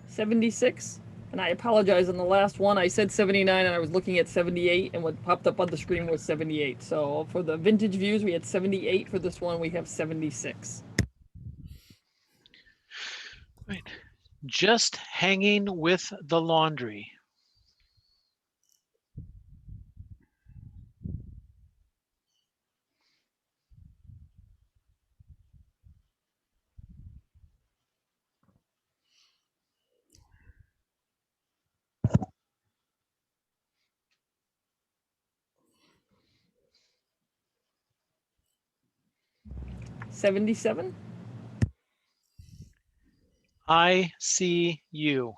$76. And I apologize, on the last one, I said 79 and I was looking at 78, and what popped up on the screen was 78. So for the vintage views, we had 78. For this one, we have 76. Right. Just hanging with the laundry. 77, I see you.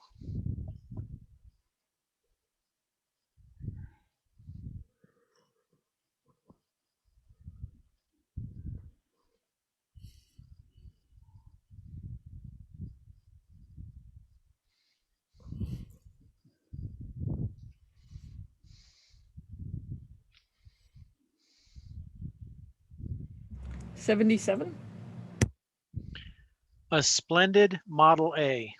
77, A splendid Model A.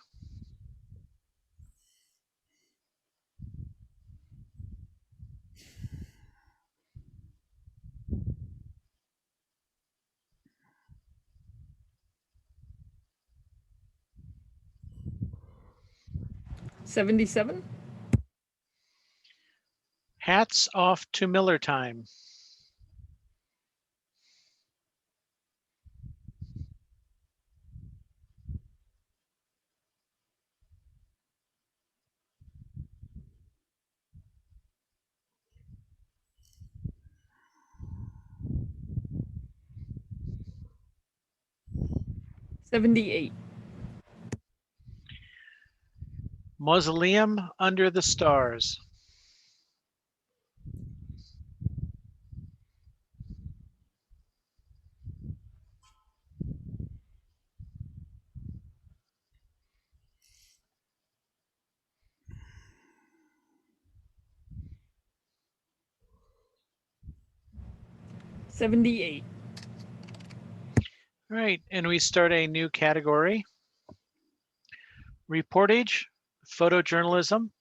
77, Hats off to Miller time. 78, Mausoleum under the stars. 78, All right, and we start a new category. Reportage, photojournalism.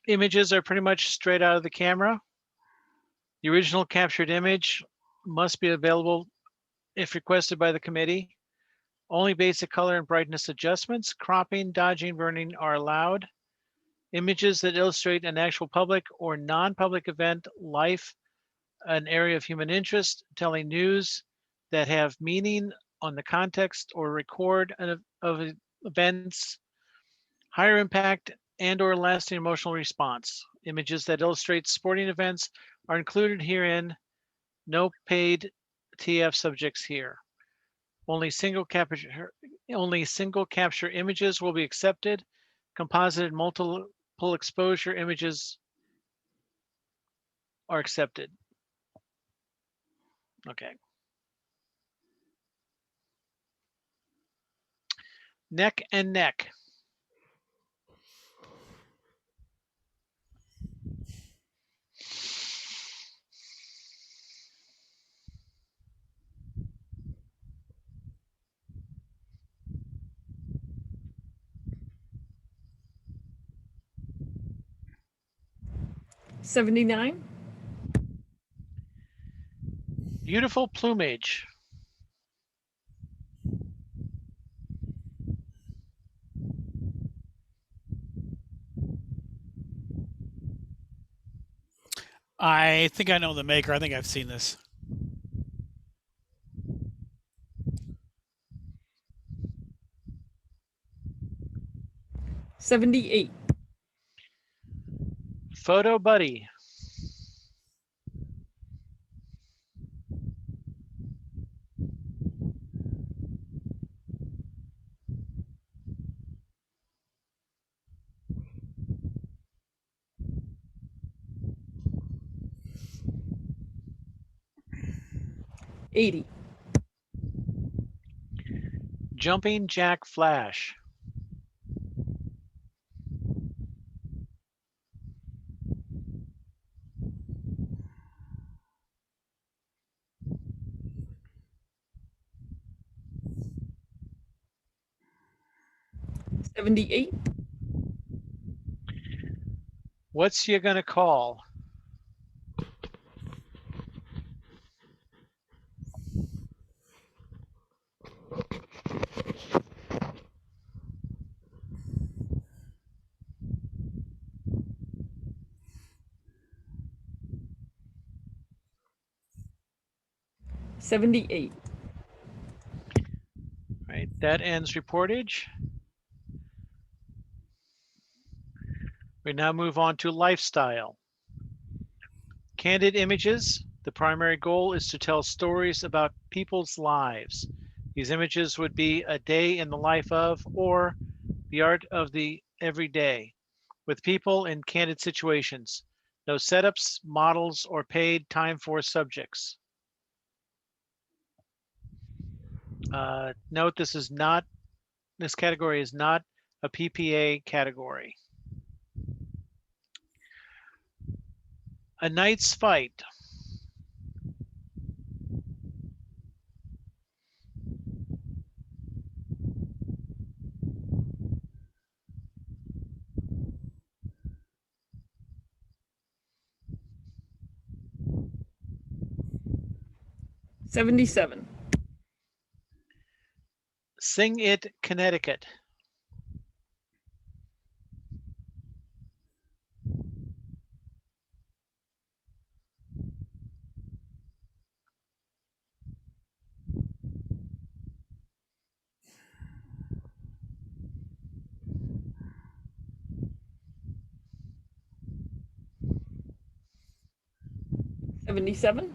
Images are pretty much straight out of the camera. The original captured image must be available if requested by the committee. Only basic color and brightness adjustments, cropping, dodging, burning are allowed. Images that illustrate an actual public or non-public event, life, an area of human interest, telling news that have meaning on the context or record of events, higher impact and or lasting emotional response. Images that illustrate sporting events are included herein. No paid TF subjects here. Only single capture images will be accepted. Composited multiple exposure images are accepted. Okay. Neck and neck. 79, Beautiful plumage. 'I think I know the maker. I think I've seen this. 78, Photo buddy. 80, Jumping jack flash. 78, What's you gonna call? 78, Right, that ends reportage. We now move on to lifestyle. Candid images, The primary goal is to tell stories about people's lives. These images would be a day in the life of or the art of the everyday with people in candid situations. No setups, models, or paid time for subjects. Note this category is not a PPA category. A Knight's Fight. $77. Sing It, Connecticut. $77.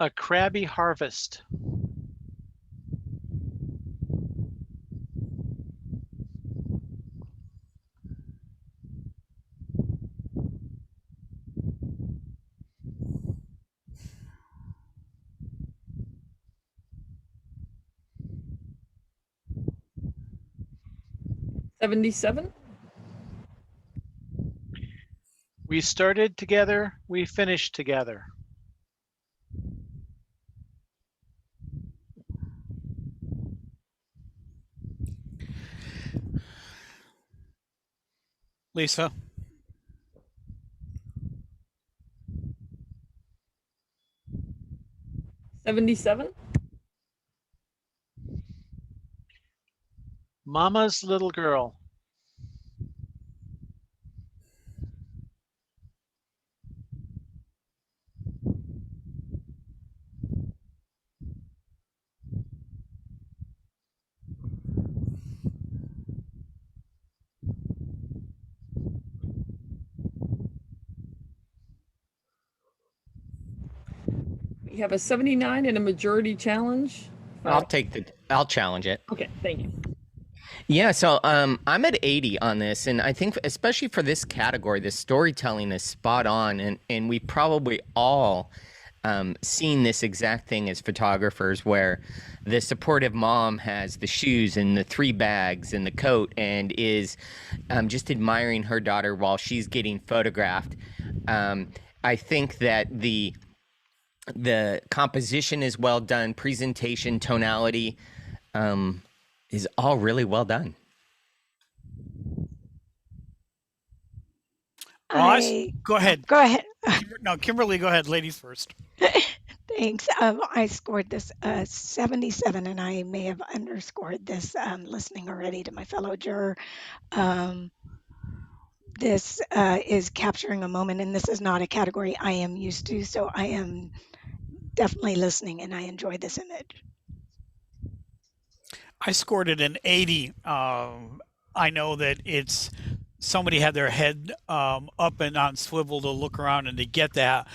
A Crabby Harvest. $77. We started together, we finished together. Lisa. $77. Mama's Little Girl. We have a 79 and a majority challenge. I'll challenge it. Okay, thank you. Yeah, so I'm at 80 on this, and I think especially for this category, the storytelling is spot on, and we probably all seen this exact thing as photographers, where the supportive mom has the shoes and the 3 bags and the coat, and is just admiring her daughter while she's getting photographed. I think that the composition is well done, presentation, tonality. Is all really well done. Go ahead. Go ahead. No, Kimberly, go ahead. Ladies first. Thanks. I scored this 77, and I may have underscored this listening already to my fellow juror. This is capturing a moment, and this is not a category I am used to, so I am definitely listening, and I enjoy this image. I scored it an 80. I know that it's somebody had their head up and on swivel to look around and to get that.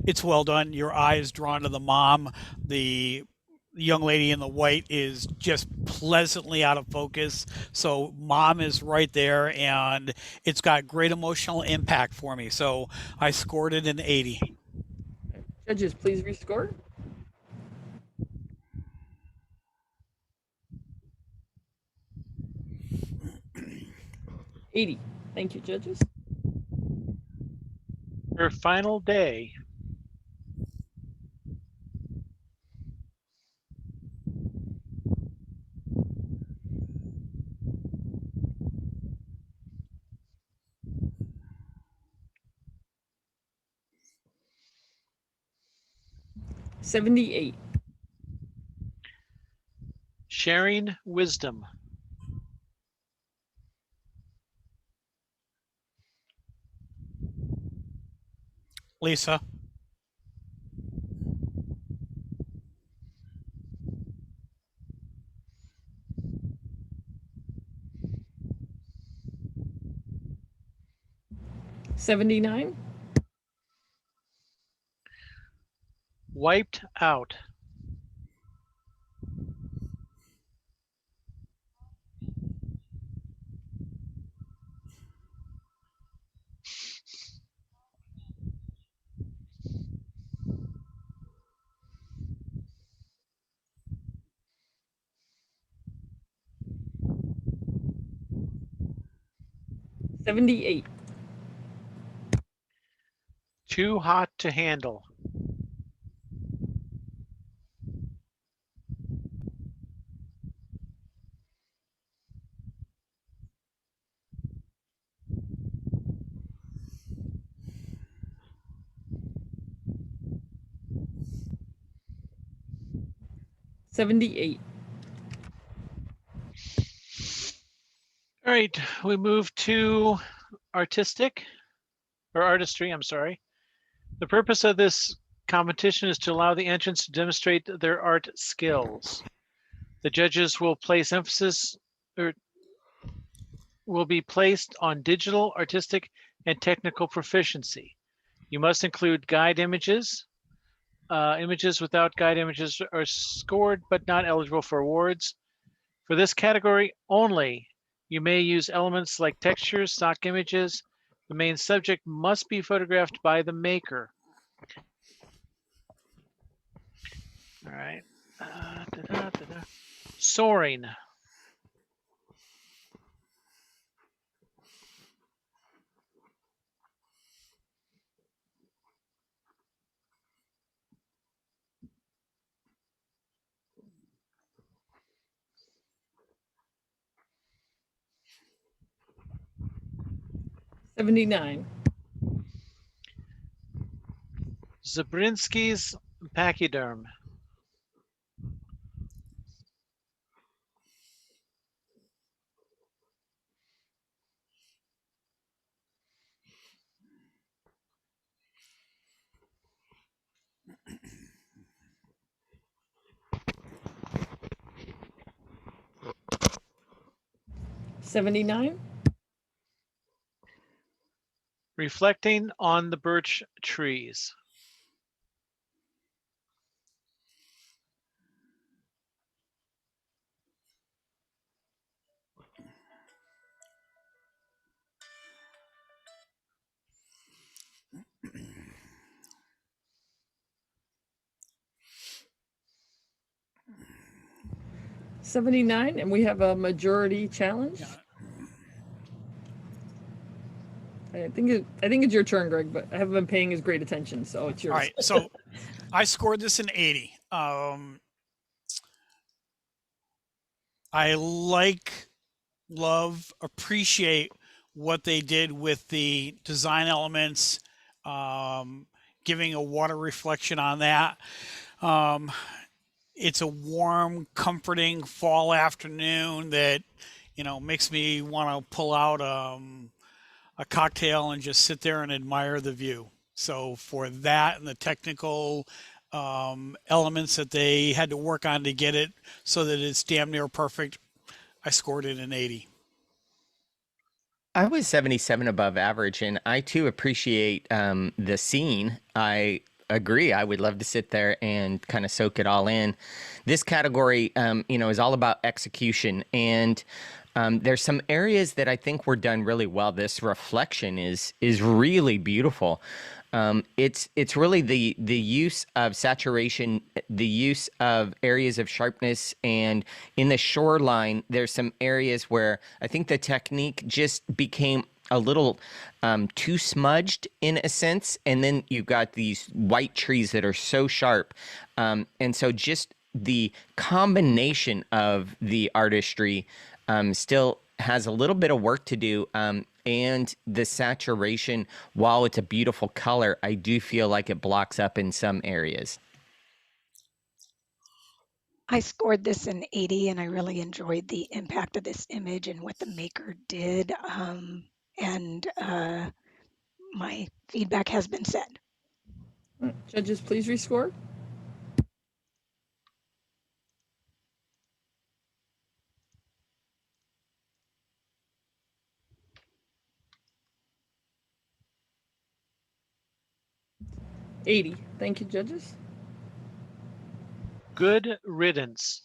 It's well done. Your eye is drawn to the mom. The young lady in the white is just pleasantly out of focus. So mom is right there, and it's got great emotional impact for me. So I scored it an 80. Judges, please rescore. 80. Thank you, judges. Her final day. $78. Sharing wisdom. Lisa. $79. Wiped out. $78. Too hot to handle. $78. All right, we move to artistic or artistry, I'm sorry. The purpose of this competition is to allow the entrants to demonstrate their art skills. The judges will place emphasis or will be placed on digital, artistic, and technical proficiency. You must include guide images. Images without guide images are scored but not eligible for awards. For this category only, you may use elements like textures, stock images. The main subject must be photographed by the maker. All right. Soaring. $79. Zabrinsky's pachyderm. $79. Reflecting on the birch trees. $79, and we have a majority challenge. I think it's your turn, Greg, but I haven't been paying as great attention, so it's yours. All right, so I scored this an 80. I love, appreciate what they did with the design elements, giving a water reflection on that. It's a warm, comforting fall afternoon that, makes me want to pull out a cocktail and just sit there and admire the view. So for that and the technical elements that they had to work on to get it so that it's damn near perfect, I scored it an 80. I was 77 above average, and I too appreciate the scene. I agree. I would love to sit there and kind of soak it all in. This category, is all about execution, and there's some areas that I think were done really well. This reflection is really beautiful. It's really the use of saturation, the use of areas of sharpness, and in the shoreline, there's some areas where I think the technique just became a little too smudged in a sense, and then you've got these white trees that are so sharp, and so just the combination of the artistry still has a little bit of work to do. And the saturation, while it's a beautiful color, I do feel like it blocks up in some areas. I scored this an 80, and I really enjoyed the impact of this image and what the maker did. And my feedback has been said. Judges, please rescore. $80. Thank you, judges. Good riddance.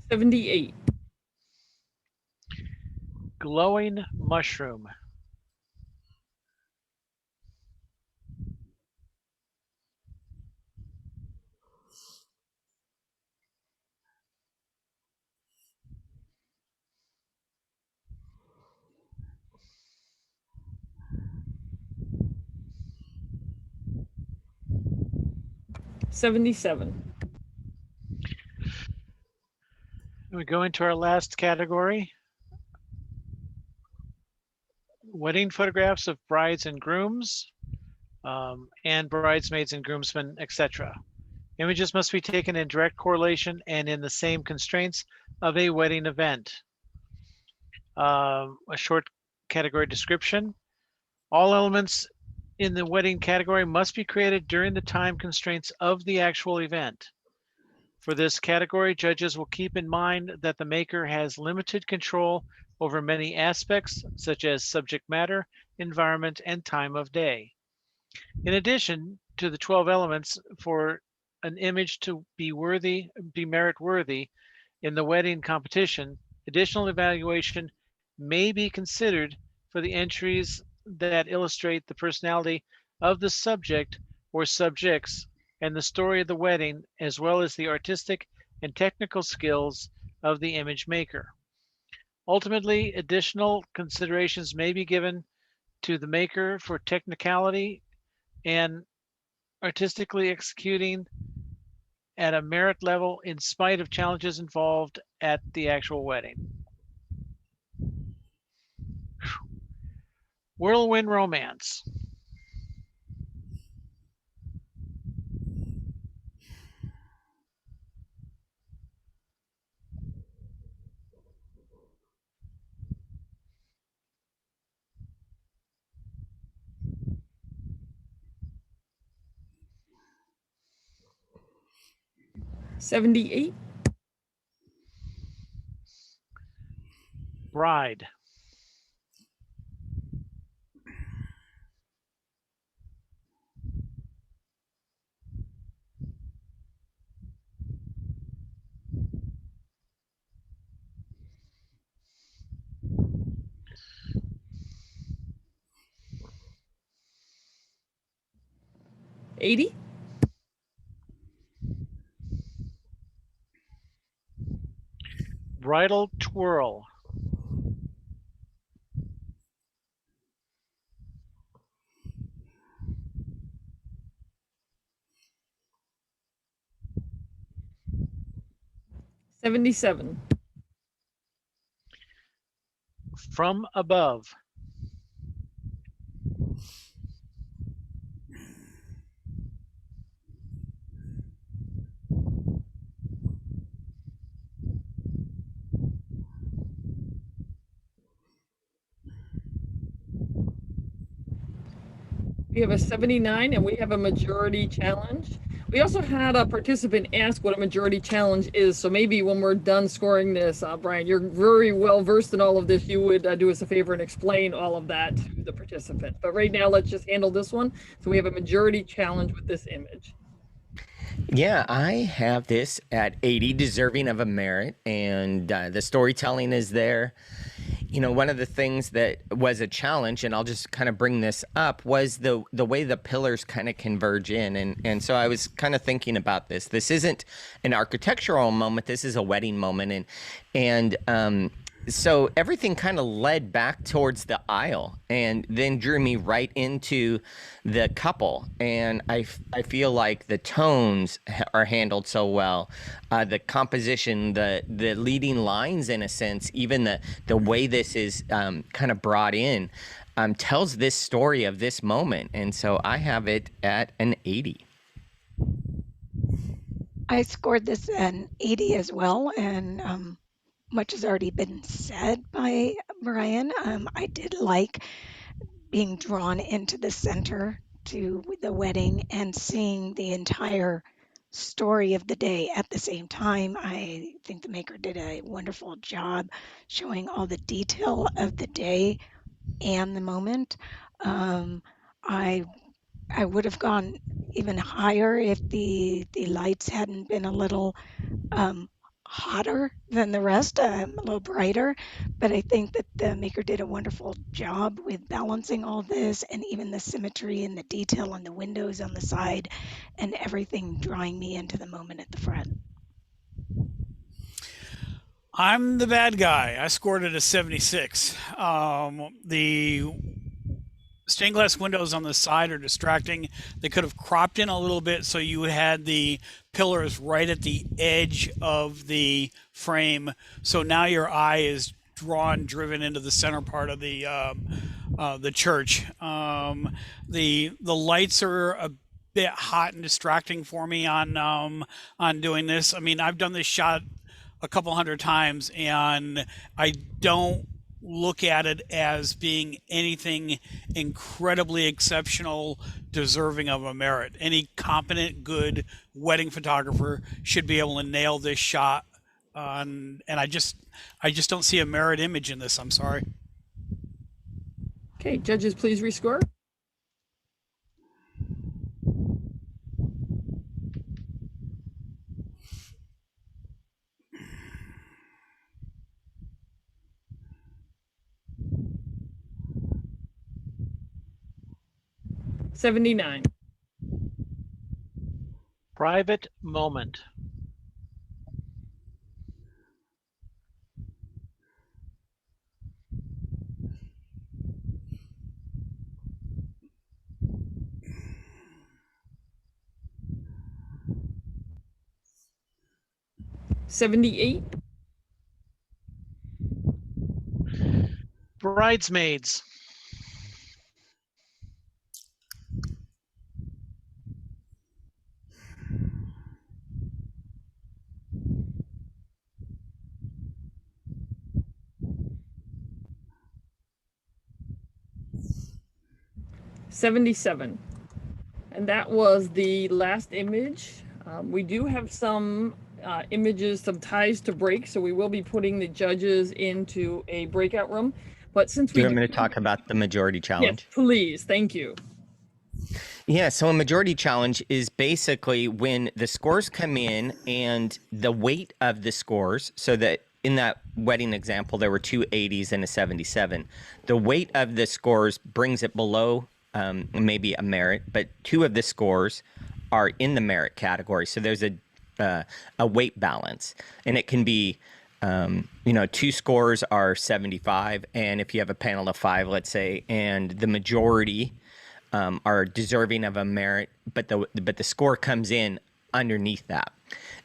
'78. Glowing mushroom. '77. We go into our last category. Wedding photographs of brides and grooms, and bridesmaids and groomsmen, etc. Images must be taken in direct correlation and in the same constraints of a wedding event. A short category description. All elements in the wedding category must be created during the time constraints of the actual event. For this category, judges will keep in mind that the maker has limited control over many aspects, such as subject matter, environment, and time of day. In addition to the 12 elements, for an image to be merit worthy in the wedding competition, additional evaluation may be considered for the entries that illustrate the personality of the subject or subjects and the story of the wedding, as well as the artistic and technical skills of the image maker. Ultimately, additional considerations may be given to the maker for technicality and artistically executing at a merit level in spite of challenges involved at the actual wedding. Whirlwind romance. '78. Bride. '80. Bridal twirl. '77. From above. We have a 79 and we have a majority challenge. We also had a participant ask what a majority challenge is. So maybe when we're done scoring this, Brian, you're very well versed in all of this. You would do us a favor and explain all of that to the participant. But right now, let's just handle this one. So we have a majority challenge with this image. Yeah, I have this at 80, deserving of a merit, and the storytelling is there. You know, one of the things that was a challenge, and I'll just kind of bring this up, was the way the pillars kind of converge in, and so I was kind of thinking about this. This isn't an architectural moment. This is a wedding moment, and so everything kind of led back towards the aisle and then drew me right into the couple. And I feel like the tones are handled so well. The composition, the leading lines, in a sense, even the way this is kind of brought in tells this story of this moment. And so I have it at an 80. I scored this an 80 as well, and much has already been said by Brian. I did like being drawn into the center to the wedding and seeing the entire story of the day at the same time. I think the maker did a wonderful job showing all the detail of the day and the moment. Um, I I would have gone even higher if the lights hadn't been a little um, hotter than the rest, a little brighter. But I think that the maker did a wonderful job with balancing all this and even the symmetry and the detail on the windows on the side and everything drawing me into the moment at the front. I'm the bad guy. I scored it a 76. The stained glass windows on the side are distracting. They could have cropped in a little bit so you had the pillars right at the edge of the frame. So now your eye is driven into the center part of the church. The lights are a bit hot and distracting for me on doing this. I mean, I've done this shot a couple hundred times, and I don't look at it as being anything incredibly exceptional, deserving of a merit. Any competent, good wedding photographer should be able to nail this shot. And I just don't see a merit image in this. I'm sorry. Okay, judges, please rescore. $79. Private moment. $78. Bridesmaids. $77. And that was the last image. We do have some images, some ties to break, so we will be putting the judges into a breakout room. But since Do we you want me to talk about the majority yes, challenge? please, thank you. Yeah, so a majority challenge is basically when the scores come in and the weight of the scores, so that in that wedding example, there were two 80s and a 77. The weight of the scores brings it below maybe a merit, but two of the scores are in the merit category. So there's a weight balance, and it can be, two scores are 75, and if you have a panel of 5, let's say, and the majority are deserving of a merit, but the score comes in underneath that.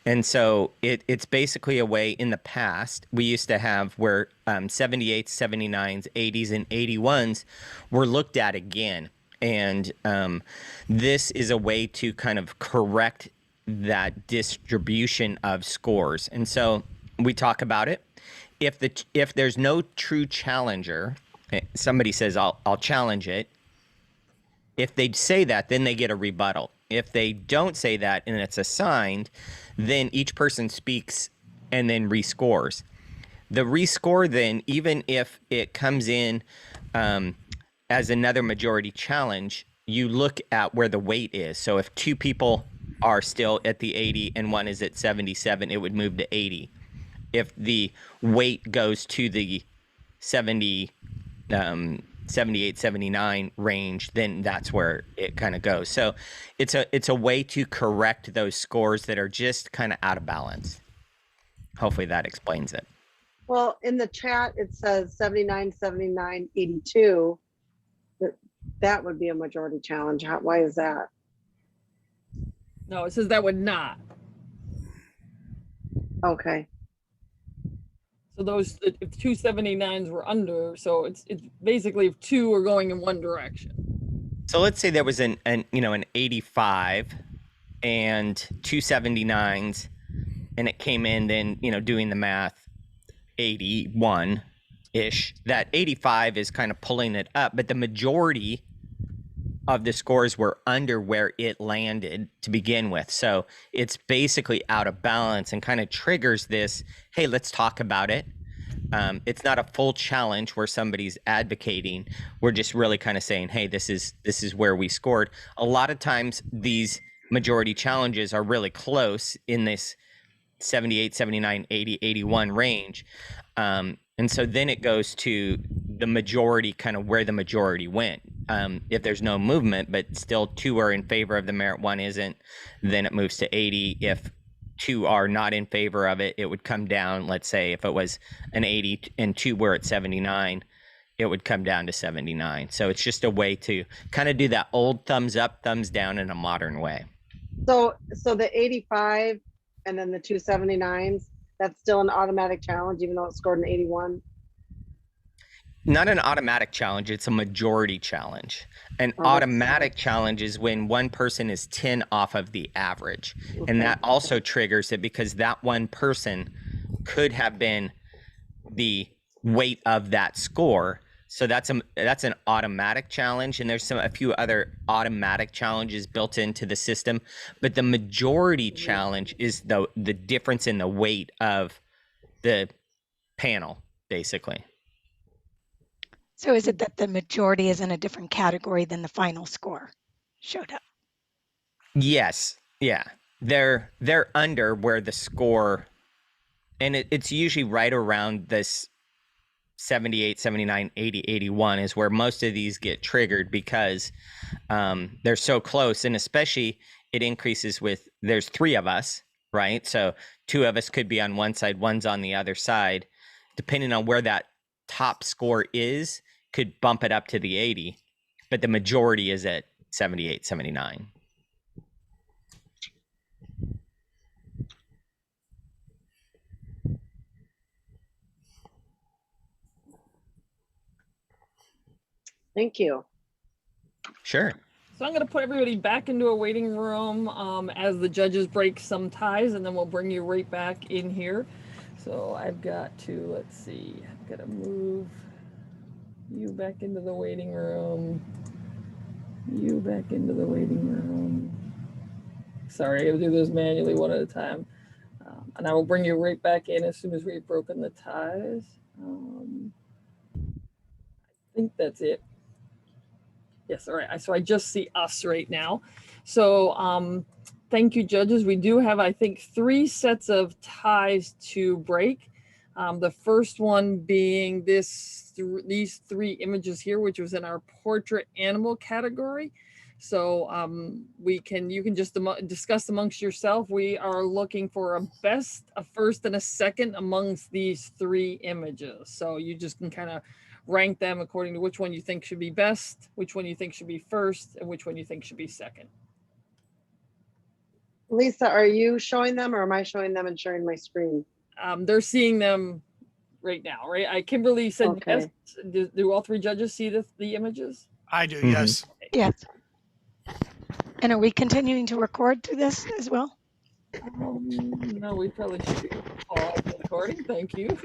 And so it's basically a way. In the past, we used to have where 78s, 79s, 80s, and 81s were looked at again. And this is a way to kind of correct that distribution of scores. And so we talk about it. If there's no true challenger, somebody says, I'll challenge it. If they say that, then they get a rebuttal. If they don't say that and it's assigned, then each person speaks and then rescores. The rescore then, even if it comes in as another majority challenge, you look at where the weight is. So if two people are still at the 80 and one is at 77, it would move to 80. If the weight goes to the 70, 78, 79 range, then that's where it kind of goes. So it's a way to correct those scores that are just kind of out of balance. Hopefully that explains it. Well, in the chat, it says 79, 79, 82. That would be a majority challenge. Why is that? No, it says that would not. Okay. So those, if two 79s were under, so it's basically if two are going in one direction. So let's say there was an 85 and two 79s, and it came in then, doing the math, 81-ish. That 85 is kind of pulling it up, but the majority of the scores were under where it landed to begin with. So it's basically out of balance and kind of triggers this, hey, let's talk about it. It's not a full challenge where somebody's advocating. We're just really kind of saying, hey, this is where we scored. A lot of times these majority challenges are really close in this 78, 79, 80, 81 range. And so then it goes to the majority, kind of where the majority went. If there's no movement, but still 2 are in favor of the merit, 1 isn't, then it moves to 80. If 2 are not in favor of it, it would come down. Let's say if it was an 80 and 2 were at 79, it would come down to 79. So it's just a way to kind of do that old thumbs up, thumbs down in a modern way. So the 85 and then the 279s, that's still an automatic challenge, even though it scored an 81. Not an automatic challenge, it's a majority challenge. An automatic challenge is when one person is 10 off of the average. Okay. And that also triggers it because that one person could have been the weight of that score. So that's an automatic challenge, and there's a few other automatic challenges built into the system. But the majority challenge is the difference in the weight of the panel, basically. So is it that the majority is in a different category than the final score showed up? Yes. Yeah. They're under where the score, and it's usually right around this 78, 79, 80, 81 is where most of these get triggered because they're so close. And especially it increases with, there's 3 of us, right? So 2 of us could be on one side, one's on the other side. Depending on where that top score is, could bump it up to the 80, but the majority is at 78, 79. Thank you. Sure. So I'm going to put everybody back into a waiting room as the judges break some ties, and then we'll bring you right back in here. So I've got to, let's see, I've got to move you back into the waiting room. You back into the waiting room. Sorry, I'll do this manually one at a time. And I will bring you right back in as soon as we've broken the ties. I think that's it. Yes, all right. So I just see us right now. So thank you, judges. We do have, I think, 3 sets of ties to break. The first one being these 3 images here, which was in our portrait animal category. So you can just discuss amongst yourself. We are looking for a best, a first, and a second amongst these 3 images. So you just can kind of rank them according to which one you think should be best, which one you think should be first, and which one you think should be second. Lisa, are you showing them or am I showing them and sharing my screen? They're seeing them right now, right? Kimberly said okay. Yes. Do all 3 judges see the images? I do, yes. Yes. And are we continuing to record through this as well? No, we probably should pause the recording. Thank you.